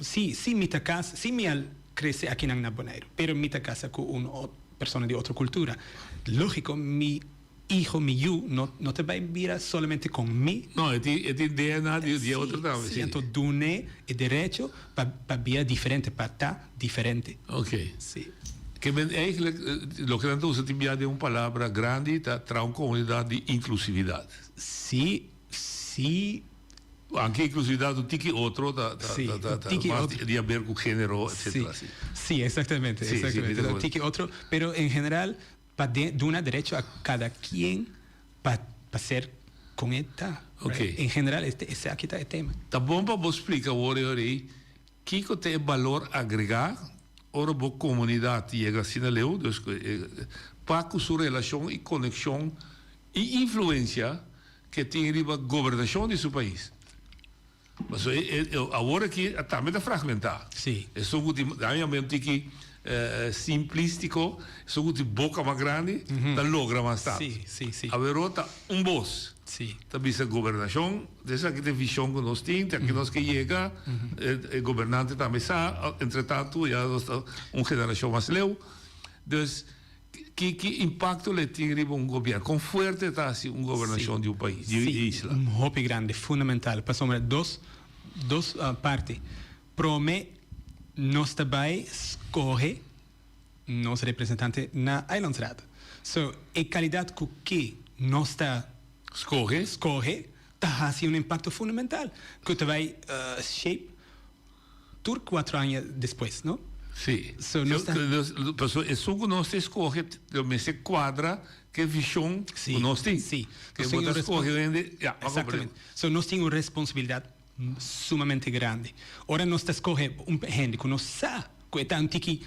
se minha casa, se minha cresce aqui na Bonaire, pero minha casa com uma pessoa de outra cultura, lógico, mi hijo, não te vai virar somente com mim. Não, é DNA de outro também. Sim, então, dune é direito para virar diferente, para estar diferente. Ok. Sim. Que eigenlijk, lo que tanto usa também é uma palavra grande, para uma comunidade de inclusividade. Sim. Anche inclusividade do tique outro, de haver com gênero, etc. Sim, exatamente. O tique outro, pero em geral, para dar direito a cada quem para ser com esta. Ok. Em geral, esse aqui está o tema. Tá bom para você explicar agora aí, que tem valor agregar. Ora, a comunidade chega assim na leu, para com sua relação e conexão e influência que tem a governação de seu país. Mas agora aqui também está fragmentado. Sim. É só que simplístico, só que boca mais grande, da logra mais tarde. Sim. A verota voz. Sim. Também a governação, dessa que tem visão que nós temos, aqui nós que chega, o governante também sabe, entretanto, já uma geração mais leu. Então, que impacto ele tem governo? Quão forte está assim uma governação de país, de isla? Muito grande, fundamental. Passamos duas partes. Prome, nós também escolhe nos representantes na Islandsraad. So, a qualidade com que nós está escorre, está fazendo um impacto fundamental, que te vai shape por 4 anos depois, não? Sim. So, é só que nós escorre, mas se quadra que visão Sim, que nós temos. sim. Que Nós botar temos escorrendo, Exatamente. So, nós temos uma responsabilidade sumamente grande. Ora, nós escolhemos gente que nós sabe que está antigo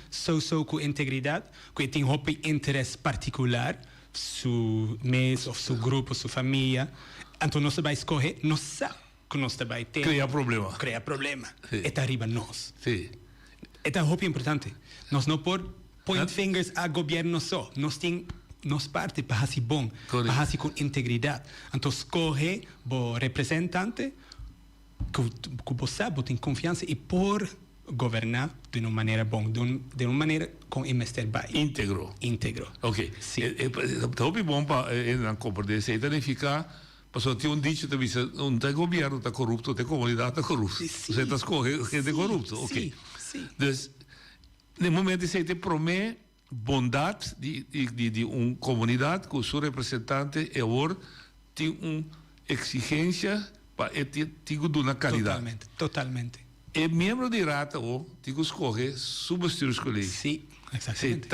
com integridade, que tem um interesse particular, seu mês, ou seu grupo, sua família. Então, nós vamos escolher, nós sabemos que nós vamos ter. Criar problema. Criar problema. Sim. É arriba nós. Sim. É muito importante. Nós não podemos point fingers a governo só. Nós temos nos parte para fazer bom, para fazer com integridade. Então, escolhe o representante que você sabe, tem confiança e por governar de uma maneira boa, de uma maneira com investir bem. Íntegro. Ok. Sim. Tá bom para não compreender isso. Então, ficar, passou tem dicho também, não tem governo está corrupto, tem comunidade está corrupta. Você está escolhendo gente corrupta. Ok. Sim. Então, no momento você te promete bondade de uma comunidade com o seu representante e agora tem uma exigência para ter uma qualidade. Totalmente. E membro de rata tem que escolher substituir escolher. Sim, exatamente.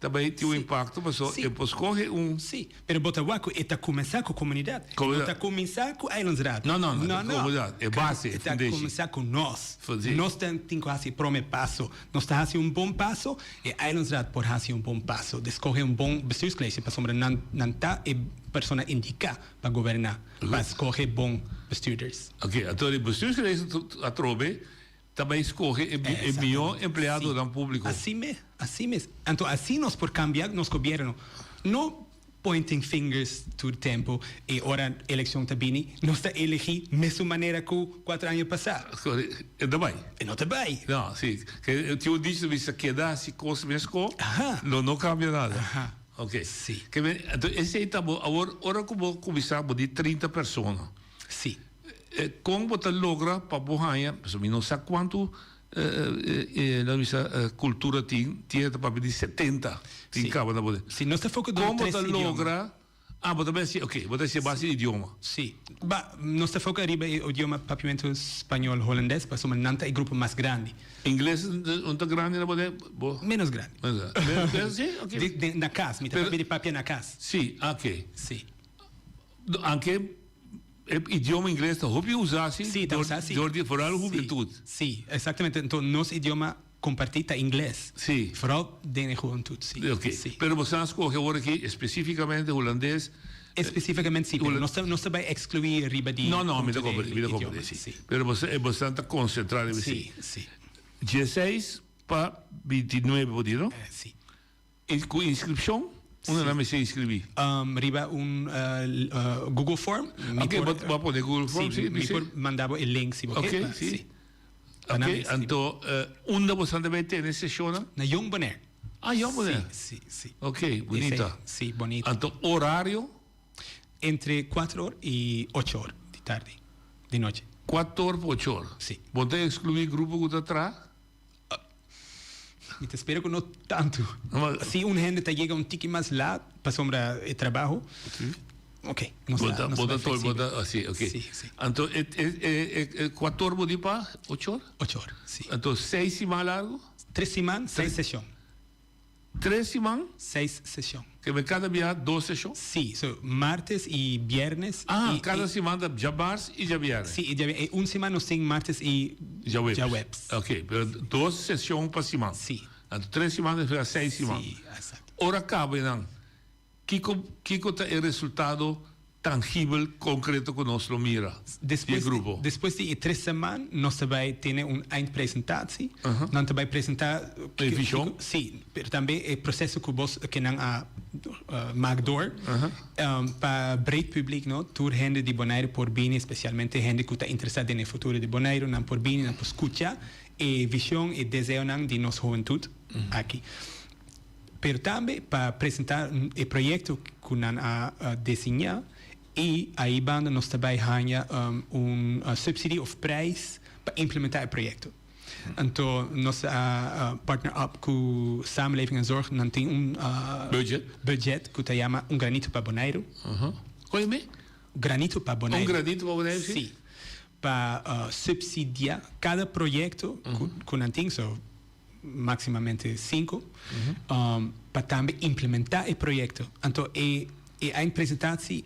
Também tem um impacto, mas só escolhe um. Sim, mas Botawaco está começar com a comunidade. Está começar com a Islands Rat. Não. Comunidade. É base. Está começar com nós. Nós temos que fazer o primeiro passo. Nós estamos fazendo bom passo e a Islands Rat pode fazer bom passo. De escolher bom bestuurscolégio para sombra não está a pessoa indicada para governar. Para escolher bom bestuurders. Ok, então o bestuurscolégio a trobe também escolhe o melhor empregado do público. Assim mesmo. Então, assim nós por cambiar nosso governo. Não pointing fingers todo o tempo e ora a eleição está vindo, nós está elegir da mesma maneira que 4 anos passados. É também. Não está bem. Não, sim. Eu tinha dito que se quedar se coisa mesmo, não cambia nada. Ok. Sim. Então, esse aí está bom. Agora como começar de 30 pessoas. Sim. Como você logra para Bohanha, não sei quanto a cultura tem para pedir 70 em cabo da boda. Sim, nós estamos focando como você logra você vai ser, ok, você ser base de idioma. Sim, nós estamos focando arriba o idioma papiamento espanhol, holandês, para somos nanta e grupo mais grande. Inglês não está grande na boda? Menos grande. Sim, ok. Na casa, me está de papel na casa. Sim, ok. Sim. Anche idioma inglês está hobby usar sim for a juventude. Sim, exatamente. Então nosso idioma compartilha inglês. Sim. Vooral de juventude. Sim. Ok. Sim. Pero você escolhe agora aqui especificamente holandês. Especificamente sim. Não se vai excluir riba de. Não, me dá compreender. Sim. Pero você é bastante concentrado. Sim. 16 para 29 podido. Sim. Com inscrição. Onde não me sei inscrever? Riba Google Form. Ok, vai poder Google Form. Sim, me mandava o link. Ok, sim. Ok, então, onde você também tem nessa sessão? Na Young Bonaire. Young Bonaire? Sim. Ok, bonita. Sim, bonita. Então, horário? Entre 4 horas e 8 horas de tarde, de noite. 4 horas por 8 horas? Sim. Você excluir o grupo que está atrás? Me te espero que não tanto. Se um gente te chega tique mais lá para sombra de trabalho, ok. Bota assim, ok. Sim. Então, 4 horas de para 8 horas? 8 horas, sim. Então, 6 semanas largo? 3 semanas, 6 sessões. 3 semanas? 6 sessões. Que cada dia 2 sessões? Sim, martes e viernes. Cada semana já martes e já viernes? Sim, uma semana nós temos martes e já webs. Ok, pero 2 sessões para semana? Sim. Então, 3 semanas para 6 semanas? Sim, exato. Ora acaba, não? Que é o resultado tangível, concreto que nós mira depois, grupo? Depois de 3 semanas, nós também temos uma apresentação. Nós também apresentar... visão? Sim, mas também o processo que você que não há magdor para breed público, não? Tur gente de Bonaire por bem, especialmente gente que está interessada no futuro de Bonaire, não por bem, não por escutar e visão e desejo de nossa juventude aqui. Pero também para apresentar o projeto que nós desenhamos e aí banda nós também ganhamos subsídio of prijs para implementar o projeto. Então nós partner up com Samenleving en Zorg nós temos budget que se chama Granito para Bonaire. Qual é? Granito para Bonaire. Granito para Bonaire, sim. Para subsidiar cada projeto que nós temos. maximamente 5, para também implementar o projeto. Então, a apresentação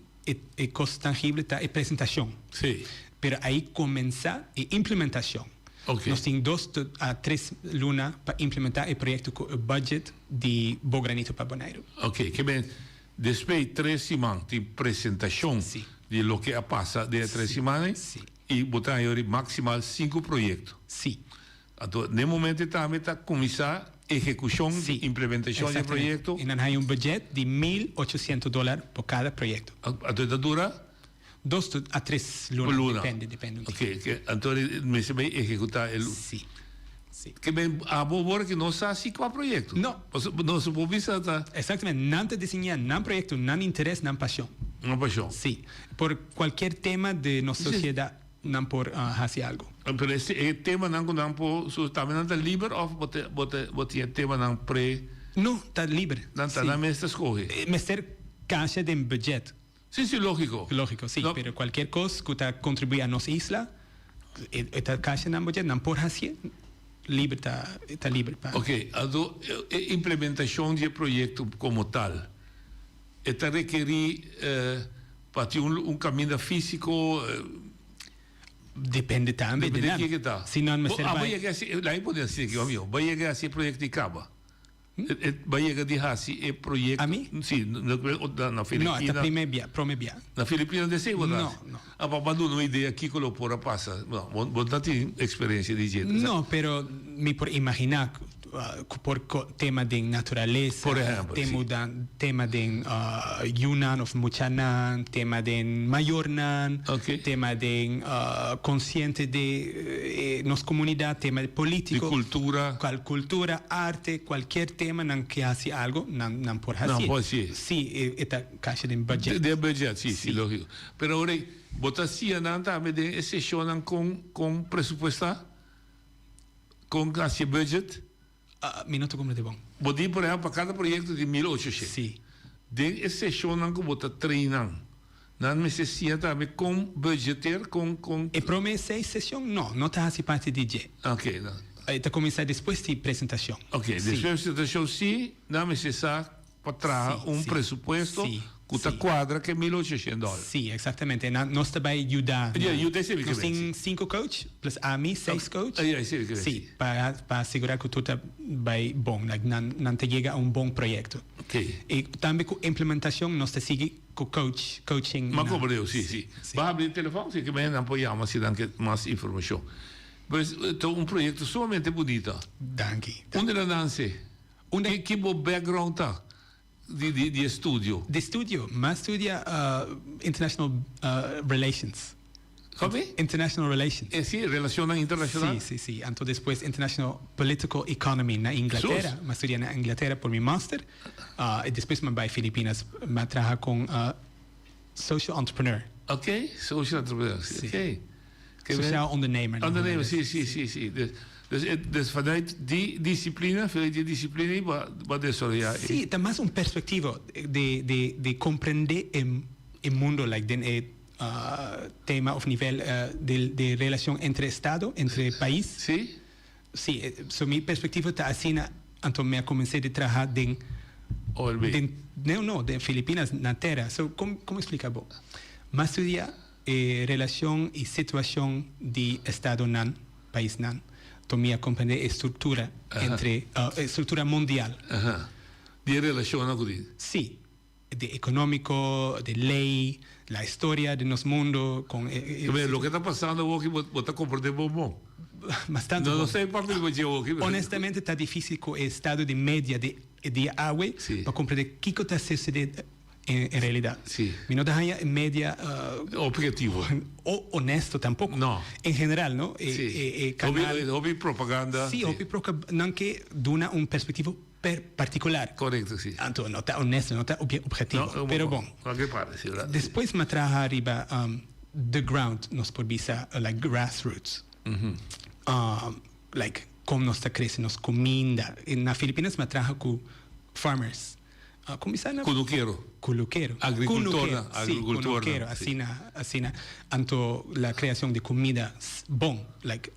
é coisa tangível, tá? É apresentação. Sim. Pero aí começar a implementação. Ok. Nós temos 2 a 3 lunas para implementar o projeto com o budget de Bogranito para Bonaire. Ok, que bem. Depois de 3 semanas de apresentação de lo que passa de 3 semanas e botar aí maximal 5 projetos. Sim. Então, no momento também está começar a execução e implementação do projeto. E nós temos budget de $1,800 por cada projeto. Então, dura 2 a 3 lunas, depende. Ok, então, me se vai executar o... Sim. Que bem, a boa que não está assim com o projeto. Não. Não se pode pensar. Exatamente, não te desenhar, não projeto, não interesse, não paixão. Não paixão. Sim. Por qualquer tema de nossa sociedade, não por fazer algo. Mas esse tema não por também não está livre ou botar tema não pré? Não, está livre. Não está na mesa escolhe. Mas ter caixa de budget. Sim, lógico. Lógico, sim. Mas qualquer coisa que está contribui a nossa isla, esta caixa de budget não por fazer. Livre está livre. Ok, então a implementação do projeto como tal, está requerir para ter caminho físico. Depende também. Depende de que está. Se não me vai chegar assim, lá pode dizer que vai chegar assim projeto de caba. Vai chegar de assim o projeto. A mim? Sim, na Filipina. Não, está primeiro. Na Filipina de ser, não. A papá não ideia aqui que lo pora passa. Não, não tem experiência de jeito. Não, pero me por imaginar por tema de natureza, por exemplo, tema de Yunnan of Muchanan, tema de Mayornan, tema de consciente de nossa comunidade, tema de político, de cultura, arte, qualquer tema que hace algo, não por fazer. Não pode ser. Sim, esta caixa de budget. De budget, sim, lógico. Pero ahora, botasia não também de sessão com presupuesto, com esse budget. Minuto como de bom. Bodi, por exemplo, para cada projeto de 1.800. Sim. De sessão não que bota treinam. Não necessita também com budgeter, com... E promessa sessão? Não está assim parte de G. Ok, não. Está começar depois de apresentação. Ok, depois da apresentação, sim, não necessita para trás presupuesto que está quadra que é $1.800. Sim, exatamente. Nós também ajudar. Nós temos 5 coaches, plus a mim 6 coaches. Sim, para assegurar que tudo vai bom, não te chega a bom projeto. Ok. E também com implementação, nós te seguimos com coaching. Mas como eu, sim. Vai abrir o telefone, sim, que bem apoiamos, se dá mais informação. Mas então, projeto somente bonito. Danke. Onde é a dança? Que bom background está? De estúdio. De estúdio, mas estudia international relations. Como? International relations. Sim, relações internacionais. Sim. Então depois international political economy na Inglaterra. Mas estudia na Inglaterra por meu master. E depois me vai Filipinas, me trabalha com social entrepreneur. Ok, social entrepreneur. Ok. Social ondernemer. Ondernemer, sim. Dus vanuit die discipline, wat is er? Ja. Sim, tem mais perspectiva de compreender o mundo, like, tema of nível de relação entre Estado, entre país. Sim. Sim, so minha perspectiva está assim, então eu comecei a trabalhar de Filipinas na terra. So, como explicar bom? Mas estudia relação e situação de Estado nan, país nan. Tomia compreender a estrutura entre estrutura mundial. De relação com isso? Sim, de econômico, de lei, a história de nosso mundo. Com, o que está passando aqui, você está compreendendo bom? Bastante. Não sei parte do que eu aqui. Honestamente, está difícil com o estado de média de água para compreender o que está sucedendo em realidade. Sim. Não dá média objetivo. Honesto tampouco. Não. Em geral, não? Houve propaganda. Sim, houve propaganda, não que dá perspectiva particular. Correto, sim. Então, não está honesto, não está objetivo. Não, pero bom. Depois me traga arriba the ground, nós podemos like grassroots. Like como nós está crescendo, nós comida. Na Filipinas me traga com farmers. comissário Culuqueiro. Culuqueiro. Agricultor. Culuqueiro. Assim, anto la creação de comida bom, like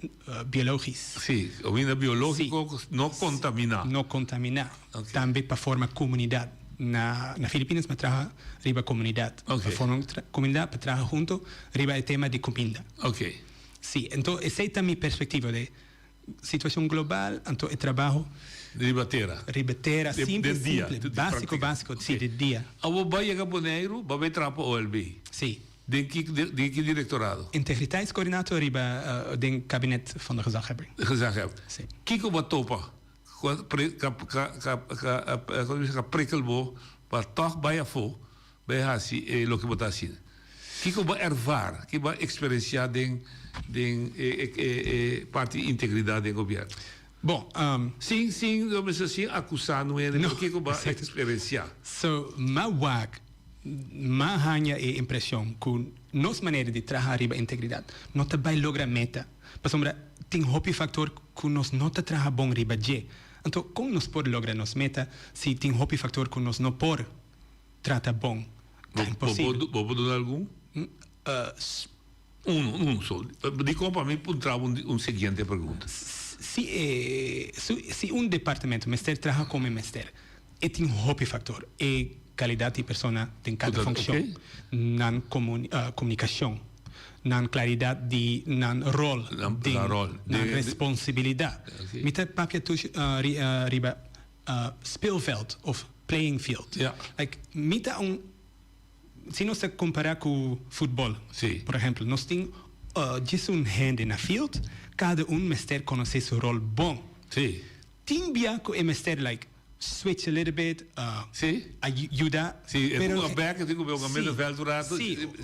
biológicos. Sim, comida biológica não contaminar. Não contaminar. Também para formar comunidade. Na Filipinas, me traga riba comunidade. Para formar comunidade, para traga junto, riba o tema de comida. Ok. Sim, então essa é a minha perspectiva de situação global, então o trabalho ribatera, simples, básico, sim, de dia. Abo vai chegar Bonaire, vai trapo OLB. Sim. De que directorado? Integriteitscoördinator riba den kabinet van de gezaghebber. Sim. Kiko wat topa? Prikkelbo, maar toch bij afo, bij hasi, lo que botar assim. Kiko vai ervar, que vai experienciar den parte integridade do governo. Bom, sim, vamos assim acusar não é, o que vai experienciar. So, ma hanya a impressão que nossa maneira de trabalhar riba integridade não também logra meta. Para sombra, tem hopi factor que nós não trabalha bom riba je. Então, como nós pode lograr nossa meta se tem hopi factor que nós não pode tratar bom? É impossível. Vou dar algum? Só. Digo para mim, seguinte pergunta. Se departamento mestre trabalha como mestre, e tem hopi factor, e qualidade de pessoa em cada função, na comunicação, na claridade de rol, na responsabilidade. Mita papia tu riba speelveld of playing field. Like mita se nós comparar com futebol, por exemplo, nós temos gente na field, cada mestre conhece seu rol bom. Sim. Tem bianco e mestre like switch a little bit, ajuda. Sim, pero o back, eu digo, o middenveld durante,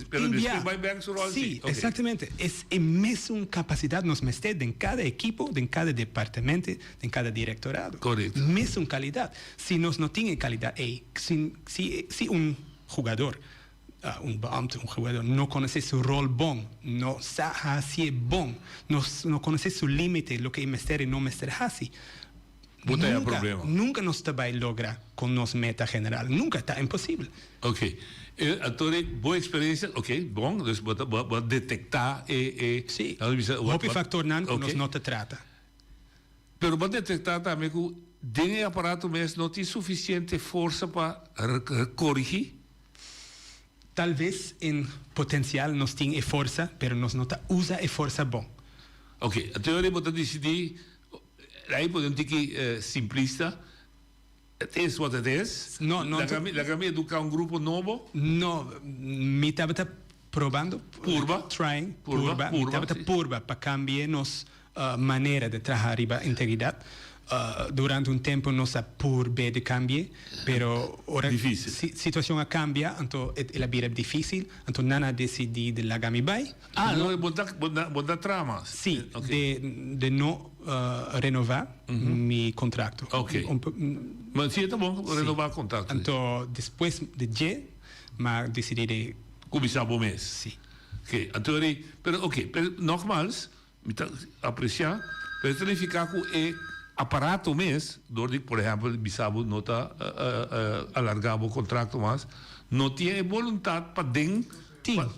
pero depois vai back seu rol. Sim, exatamente. É mesmo capacidade nos mestres em cada equipo, em cada departamento, em cada directorado. Correto. Mesmo qualidade. Se nós não temos qualidade, se jogador jogador não conhece seu rol bom, não sabe se é bom, não conhece seu limite, o que é mestre e não mestre assim. Nunca nós também logra com nossa meta general. Nunca, está impossível. Ok. Então, boa experiência, ok, bom, vou detectar sim, o factor não que nós não te trata. Mas vou detectar também que o aparato mesmo não tem suficiente força para corrigir. Talvez em potencial nós temos força, mas nós não usa a força bom. Ok, então eu vou decidir. Aí podemos dizer que simplista, é o que é. Não. La Grammy educar grupo novo? Não, me estava probando. Trying. Purba, para cambiar nossa maneira de trabalhar riba integridade. Durante tempo nossa purba de cambiar, pero ora situação cambia, então ela vira difícil, então nada decidi de la Grammy vai. Não botar tramas. Sim, de não renovar meu contrato. Ok. Mas sim, tá bom, renovar o contrato. Então, depois de mas decidi de começar o mês. Sim. Ok, então, pero nogmaals, apreciar, pero significa que aparato mesmo, por exemplo, Bissau não está alargado o contrato, mas não tem vontade para dentro. Mas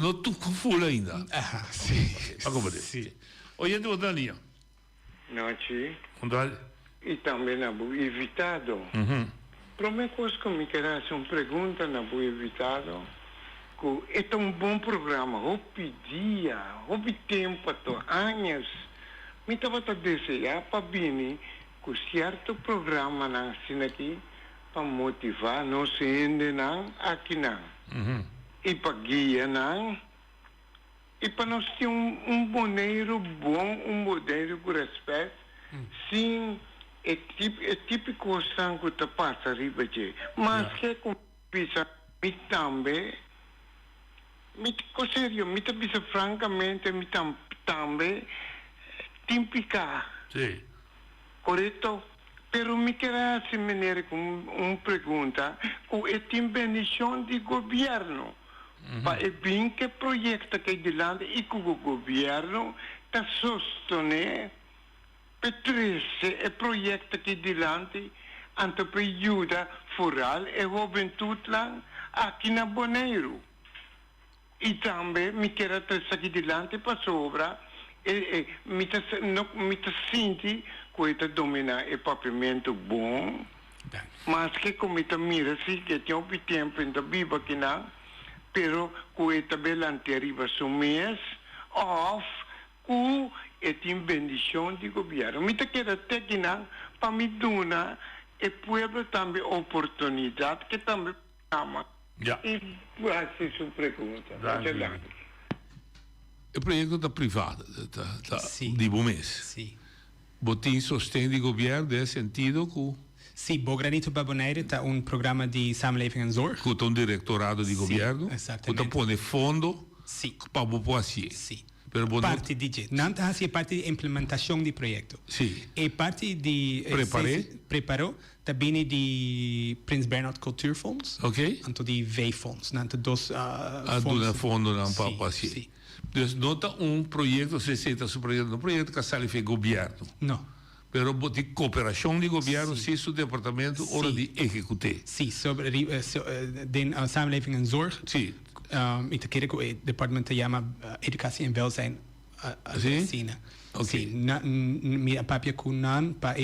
não estou com full ainda. Sim. Oye, tu Dania. Noite. Ondal. E também na boa evitado. Primeira coisa que me quero fazer uma pergunta na boa evitado, que é um bom programa, houve dia, houve tempo, anos. Me estava a desejar para vir com certo programa na aqui para motivar nós ainda não aqui não. E para guiar não. E para nós ter boneiro bom, boneiro com respeito, sim, é típico sangue que passa arriba de. Mas que com pisa, me também, me sério, me pisa francamente, me também típica. Sim. Correto? Pero me quero fazer maneira com uma pergunta, que é tem bendição de governo. Para bem que projeto que dilante e que o governo está sostenendo, Petrece é projeto que dilante ayuda vooral e juventud lang aqui na Bonaire. E também me quero trazer aqui delante para sobra me tá senti que domina o papimento bom, mas que como tá mira assim que tem um tempo ainda viva aqui não, pero que tá belante arriba mês of ku tem bendição de governo. Me tá quero até que não para me dona e pueblo também oportunidade que também ama. Ja. E quase sua pergunta. O projeto está privado, de bom mês. Sim. Botim sostém de governo nesse sentido que Sim, Bogranito Baboneiro está programa de samenleving en zorg. que um diretorado de governo, que está pondo fundo para a população. Sim. Pero parte de não está assim parte de implementação do projeto. Sim. E parte de preparou também de Prins Bernhard Cultuurfonds. Ok. Então de V-fonds, não dos fondos. Fundo não para a população. Dus nota projeto, se senta sobre projeto, projeto que sai do governo. Não. Pero de cooperação de governo, sim, o departamento hora de executar. Sim, sobre de samenleving en zorg. Sim. Ik te keren het departement chama educatie en welzijn Argentina. Okay. Mi papia kunan pa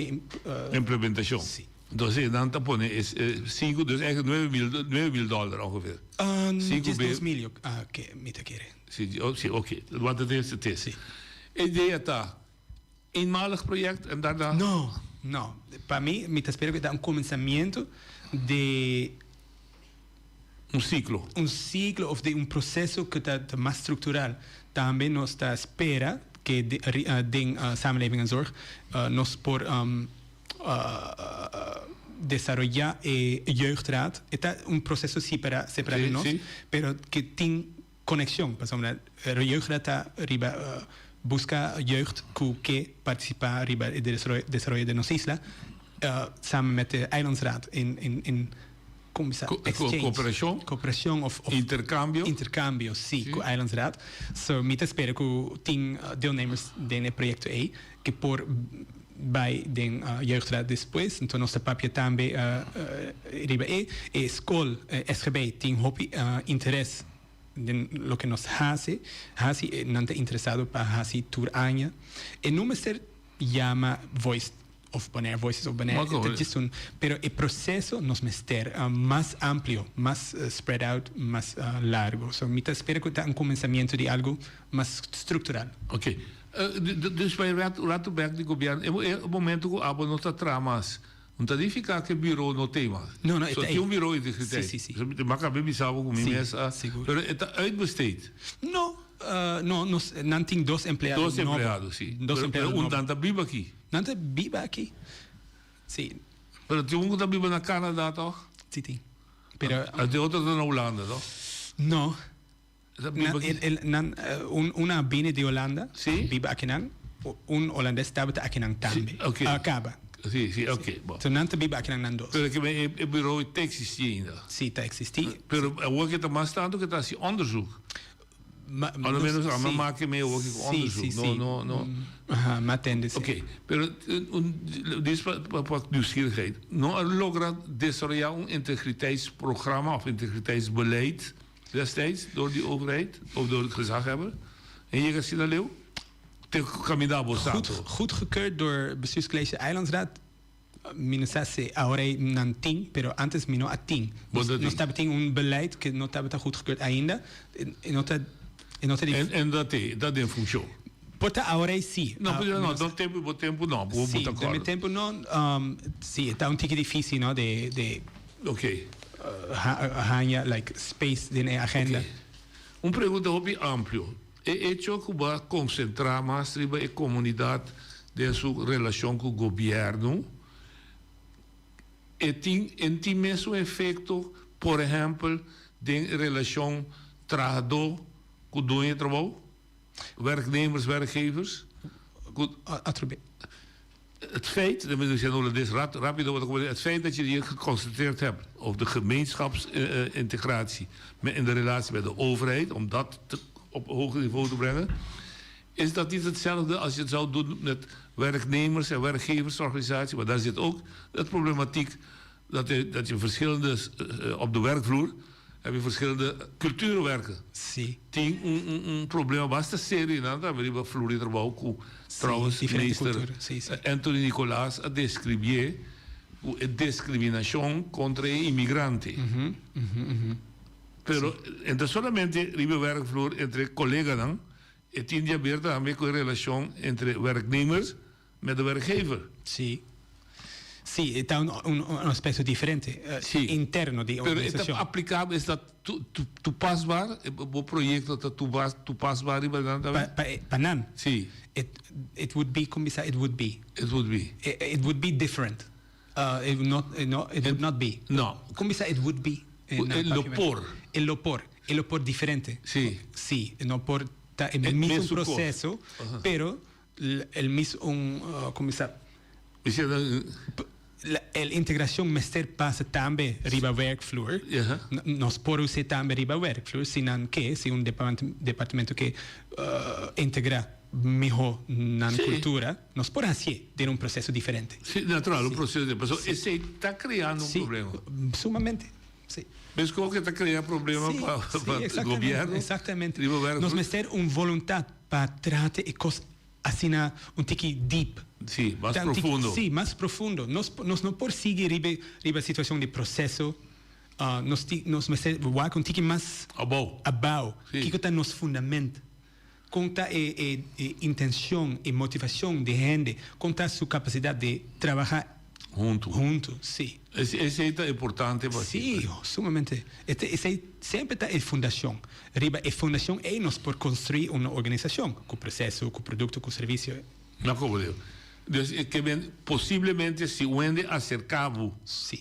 implementação. Sim. Dus dan te ponen is 5, dus eigenlijk $9,000 ongeveer. 2 miljoen. Oké, mi te keren. Sim, oké. Wat het is, het is. Ideia tá eenmalig project en daarna? No. Para mim, me espero que dá começamento de ciclo. Ciclo of de processo que está mais estrutural. Também nós está espera que de samenleving en zorg nós por desarrollar jeugdraad. Está processo separado de nós, pero que tem conexão. Por exemplo, a jeugdraad está busca jeugd que participa riba el desarrollo de nuestra isla samen met de eilandsraad in cooperação of intercambio sim com eilandsraad so me espero que tem deelnemers desse projeto aí que por bij den jeugdraad depois então nossa papia também riba escola SGB tem hobby interesse de lo que nos hace não está interessado para hacer tour año e não me ser llama Voices of Bonaire pero el proceso nos mester más amplio más spread out más largo so me espero que está comenzamiento de algo más estructural. Ok, dus bij Ratoberg de governo é o momento que a não está tramas. Não está ficar que bureau no tema. Não, só tem bureau de integriteit. Sim. Maar kan bem saber com mim essa. Pero está uitbesteed. Não, não tem dois empregados. Dois empregados, sim. Pero tá biba aqui. Não tá biba aqui. Sim. Pero tem que tá biba na Canadá, toch? Sim, tem. Pero de outro na Holanda, toch? Não. Una viene de Holanda. Sim. Biba aqui não. Holandês estava aqui não também. Acaba. Sim, ok. Então não te biba aqui não dos. Pero que o bureau está existindo ainda. Sim, está existindo. Pero o que está mais tanto que está se onderzoek. Ao menos a mamá que me o que onderzoek. No. Maar tende. Ok. Pero dis para nieuwsgierigheid. No logra desarrollar integriteitsprogramma of integriteitsbeleid destijds door die overheid of door het gezaghebber. En je gaat zien dat leeuw. Goedgekeurd door bestuurscollege Eilandsraad. Minusase ahora não tem, pero antes mino a tem. Nós estava tem beleid que não estava goedgekeurd ainda. En dat tem função. Porta ahora sim. Não, tempo não. Sim, do tempo não. Sim, está tique difícil, não, de ok. Hanya like space de agenda. Okay. Pergunta hobby amplo. É hecho que vai concentrar mais riba a comunidade de sua relação com o governo. E tem mesmo efeito, por exemplo, de relação trabalhador com o dono de trabalho, werknemers, werkgevers. Het feit, het feit dat je hier geconcentreerd hebt op de gemeenschapsintegratie in de relatie met de overheid, om dat op hoger niveau te brengen, Is dat niet hetzelfde als je het zou doen met werknemers en werkgeversorganisaties? Maar daar zit ook het problematiek dat je verschillende, op de werkvloer heb je verschillende culturen werken. Sim. Tem problema bastante sério, né? Tá vendo? A Florida trabalhou com trouwens minister Anthony Nicolás a descrever a discriminação contra imigrantes. Pero então solamente ribe werkvloer entre collega's dan, het in die beurt daarmee een relatie entre werknemers met de werkgever. Sì. Sì, è un aspetto differente, interno di Pero organizzazione. aplicável, is dat toepasbaar? Een project dat toepasbaar is bij dan? Panan? Sì. It would be, commissario, it would be. It would be. It would be different. It would not be. No. Commissario, it would be. El opor differente. Sì. Sì, no porta il mismo processo, pero el mismo, commissario. La integração mester passa também riba werkvloer. Nós podemos ser também riba werkvloer, senão que se departamento que integra melhor na cultura, nós podemos fazer de um processo diferente. Sim, natural, processo de pessoa. Esse está criando problema. Sumamente. Sim. Mas como que está criando problema para o governo? Exatamente. Nós mester vontade para tratar e coisas assim tique deep. Sim, mais profundo. Sim, mais profundo. Nós não podemos seguir riba situação de processo. Nós mester um tique mais abau. Que está nos fundamento. Conta a intenção e motivação de gente, conta a sua capacidade de trabalhar junto, sim. Esse é importante para sim, sumamente. Esse sempre está a fundação. Riba a fundação é nós por construir uma organização com processo, com produto, com serviço. Não como Deus. Que possivelmente se onde acercava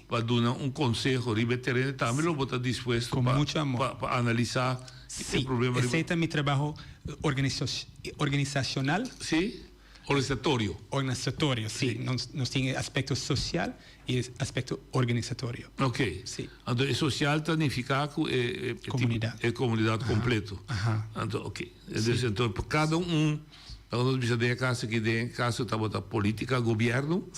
para dar um conselho riba terreno também lo botar disposto para analisar esse problema. Esse é meu trabalho organizacional. Sim. Organizatório, sim. Nós temos aspecto social e aspecto organizatório. Ok. Sim. Então, o social significa que é comunidade completa. Então, ok. Então, para cada nós precisamos de caso que tem caso está a política, governo,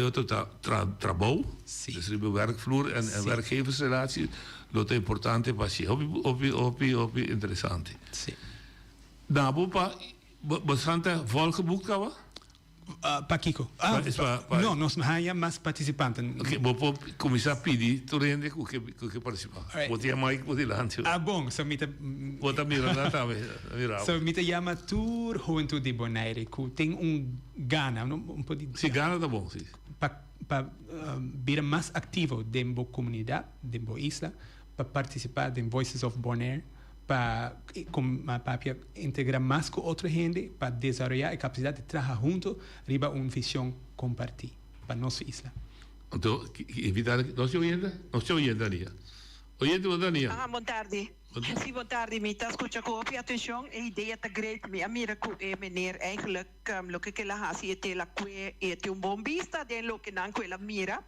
outro está trabalho, o werkvloer en werkgeversrelatie, dat is importante para si. Hobby interessante. Sim. Daarbo pa bastante volgeboekt hebben? Kiko. No, nós há mais participantes. Ok, vou começar a pedir, tu rende com que participar. Vou ter mais que poder lá. Bom, so mita. Vou estar mirando também. So mita chama Tour Juventude de Bonaire, que tem gana, um pouco de. Sim, gana tá bom, sim. Para vir mais ativo dentro da comunidade, dentro da isla, para participar de Voices of Bonaire. Para integrar mais com outra gente, para desenvolver a capacidade de trabalhar junto, riba uma visão compartilhada para nossa isla. Então, evitar que nós oyendo, Dania. Oyendo, Dania. Boa tarde. Sim, boa tarde. Me está escutando com atenção. A ideia está grande. Me amira com meneer eigenlijk lo que la hace é la que é bom vista de lo que não que ela mira.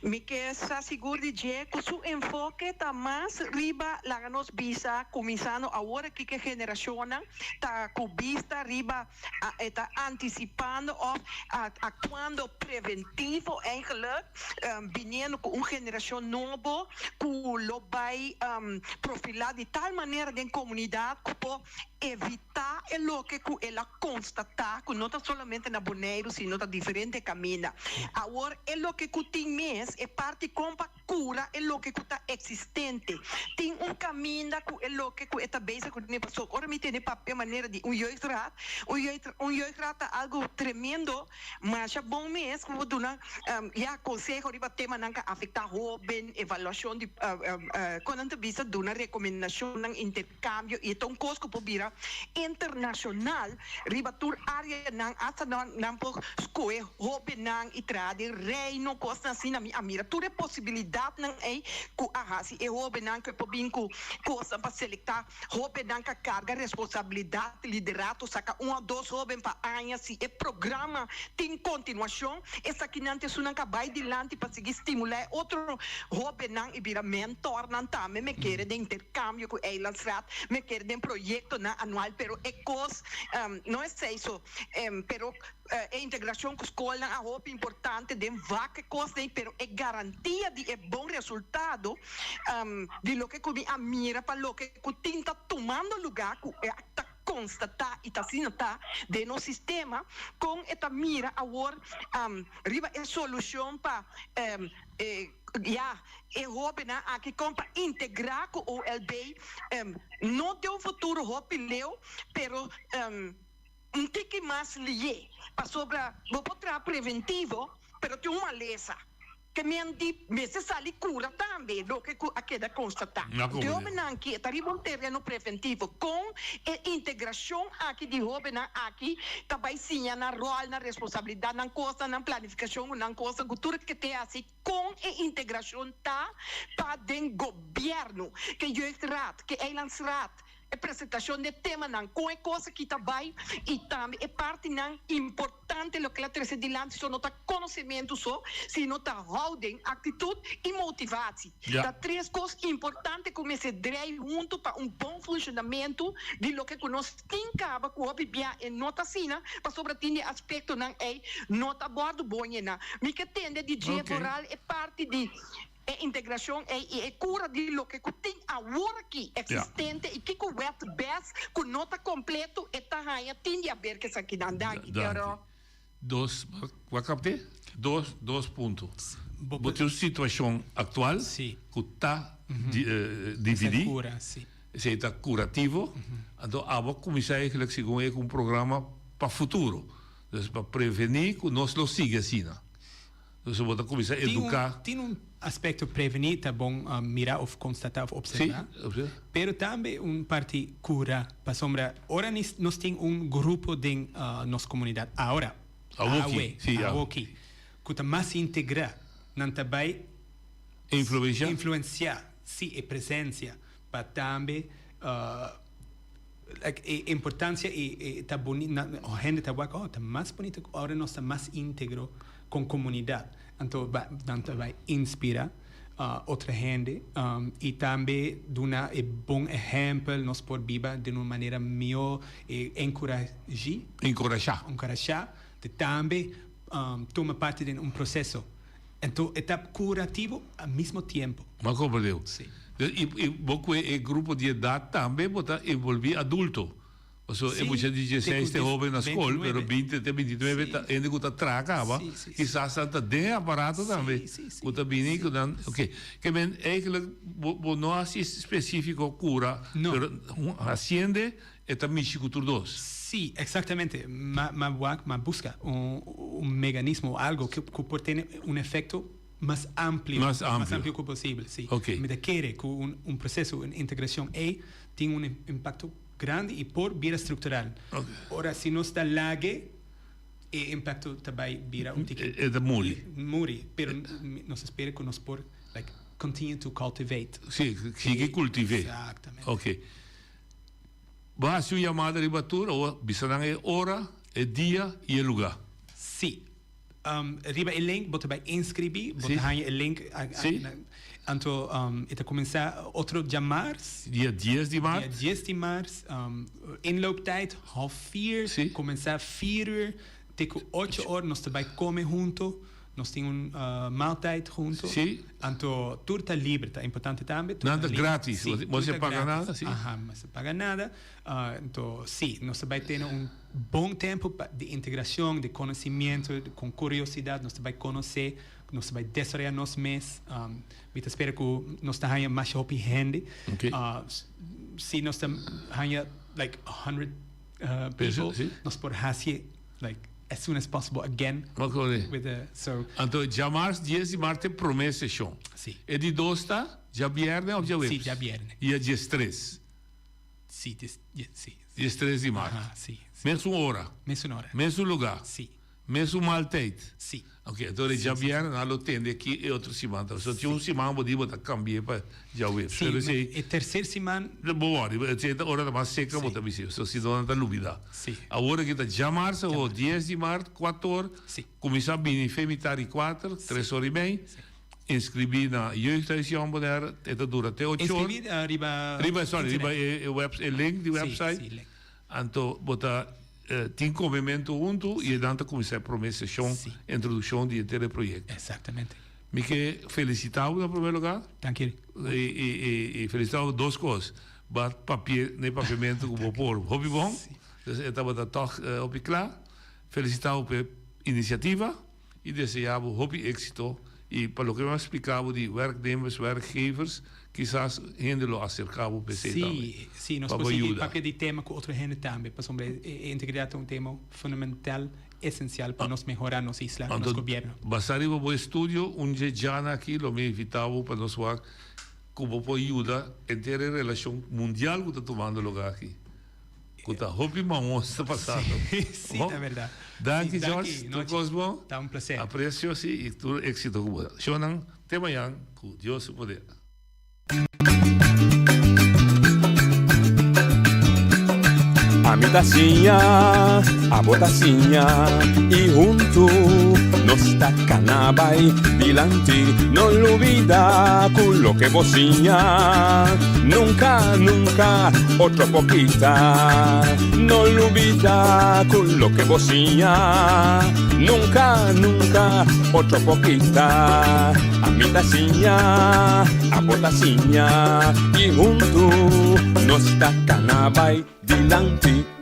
Me que sa seguro de que su enfoque está mais riba la nos visa começando agora que geração está com vista riba está anticipando ou actuando preventivo eigenlijk vindo com geração nova que lo vai profilar de tal maneira de comunidade que pode evitar o que ela constatar que não está somente na Bonaire, sino está diferente caminho. Agora, o que tem mês é parte compa cura o que está existente. Tem caminho que o que está bem com a pessoa. Agora me tem papel maneira de jeugdraad. Jeugdraad é algo tremendo, mas é bom mês que vou dar conselho de tema não afetar jovem, avaliação de quando visa uma recomendação ng intercâmbio e então coisa que vira internacional riba tur área ng asa ng po skoe hope ng itrade reino coisa assim na mira tur é possibilidade ng ai ku ahasi e hope ng que pobin ku coisa para selectar hope ng carga responsabilidade liderato saca ou dois hope para anha se é programa tem continuação essa que não tem sunang vai dilante para seguir estimular outro hope ng ibira mentor ng tame me quer de intercâmbio com Eilandsraad, me quer de projeto na anual, pero é cos, não é isso, pero a integração com a escola é algo importante, de vaca coisa, pero é garantia de bom resultado, de lo que a mira para lo que está tomando lugar, está constatar e está assinata de no sistema com esta mira agora riba é solução para Robina aqui compra integrar com o LB não tem um futuro leu pero tique mais lié para sobre vou botar preventivo pero tem uma lesa que me sali cura também do que aqui da constatar eu menanque está um terreno preventivo com a integração aqui de Robina aqui também sim na rol na responsabilidade na coisa na planificação na coisa cultura que tem assim com a integração tá para den governo que jeugdraad que eilandsraad a apresentação de tema não com a coisa que está bem e também é parte não importante o que ela traz de lá só não está conhecimento só se não está holding atitude e motivação tá três coisas importantes como se drei junto para bom funcionamento de lo que nós tem caba com o bibia e nota sina para sobre tem aspecto não é nota bordo bonha na me que tende de geral é parte de a integração é cura de lo que tem agora aqui existente e que o web best com nota completo e tá aí tem a ver que isso aqui daqui Dos pontos. Bote a situação atual que está dividida se está curativo então abo começar eigenlijk segundo um programa para futuro dus para prevenir que nós lo siga assim então se botar começar a educar tem aspecto prevenir tá bom mirar ou constatar ou observar pero também parte cura para sombra ora nós tem grupo de nossa comunidade agora aqui que tá mais integrar não também influenciar sim a presença para também a importância e tá bonito a gente tá mais bonito agora nós tá mais íntegro com comunidade então vai inspirar outra gente e também dar bom exemplo nós por viver de uma maneira melhor e encorajar de também tomar parte de processo então é curativo ao mesmo tempo mas compreendeu e pouco é grupo de idade também botar envolver adulto é muita 16 de jovem na escola, mas 20 até 29 ainda que está tracava, quizás está dentro aparato também. Que está bem, ok. Que bem, eigenlijk não há específico cura, mas asciende é também cultura 2. Sim, exatamente. Mas busca mecanismo, algo que pode ter efeito mais amplo que possível. Mas quer que processo de integração tem impacto grande e por vira estrutural. Ora, se não está lague, o impacto também vira ticket. É da muri, pero nós espera que nós por continue to cultivate. Sim, siga cultivar. Exatamente. Ok. Basta a chamada de batura, ou bisanang é hora, é dia e é lugar. Sim. Riba o link, bota vai inscrever, bota aí o link. Então, está começar outro de março. Dia 10 de março. Dia 10 de março. Inlooptijd, 3:30. Começar 4:00. Tegen 8:00 nós também comer junto. Nós temos maaltijd junto. Sim. Então, tudo está livre, tá importante também. Nada grátis. Você paga nada? Sim. Não se paga nada. Então, sim, nós também temos bom tempo de integração, de conhecimento, com curiosidade. Nós também conhecer, nós também desarrollar nós mesmos. Eu espero que nós tenhamos mais gente. Se nós temos 100 people, nós podemos fazer as soon as possible again. Então, já março, 10 de março, promessa sessão. Sim. É de 2 tá? Já viernes ou já webs? Sim, já viernes. E é dia 3? Sim, dia 3 de março. Sim. Mesma hora? Mesma hora. Mesmo lugar? Sim. Mesmo maltete? Sim. Ok, então já viernes, nós temos aqui e outra semana. Só tinha uma semana, pode cambiar para já webs. Sim, mas a terceira semana... Boa hora, a hora mais seca, pode ser. Só se não está dúvida. Sim. Agora que está já março, ou 10 de março, 4 horas, começar bem em femitar e 4, 3 horas e meia. Inscrevi na jeugdhuisjan, dura até 8 horas. Inscrevi, riba é o link do website. Anto bota tem movimento junto e tanto começar a promessa introdução de aquele projeto. Exatamente. Me que felicitar no primeiro lugar. Dank je. E felicitar duas coisas. Bat papier, nem papiamento como por. Hobby bom. Dus estava toch op klaar. Felicitar op iniciativa e desejar hobby êxito. E para o que eu explicava de werknemers, werkgevers, quizás gente lo acercava para você também. Sim, nós podemos papel de tema com outra gente também, para sobre integridade é um tema fundamental, essencial para nós melhorar nossa isla, nosso governo. Basari o estúdio, onde já aqui lo me invitava para nós ver como pode ajudar em ter a relação mundial que está tomando lugar aqui. Que está hobby mamão está passando. Sim, é verdade. Danke, George. Tu Cosmo. Tá um prazer. Aprecio e tu éxito com você. Shonan, tema yang, com Deus o poder. A mi tacinha, a botacinha e junto nos tacanabay dilante, no lo olvida con lo que bocinha. Nunca, nunca, otro poquita, no lo olvida con lo que bocinha. Nunca, nunca, otro poquita. A mi tacinha, a botacinha y junto nos tacanabay dilante.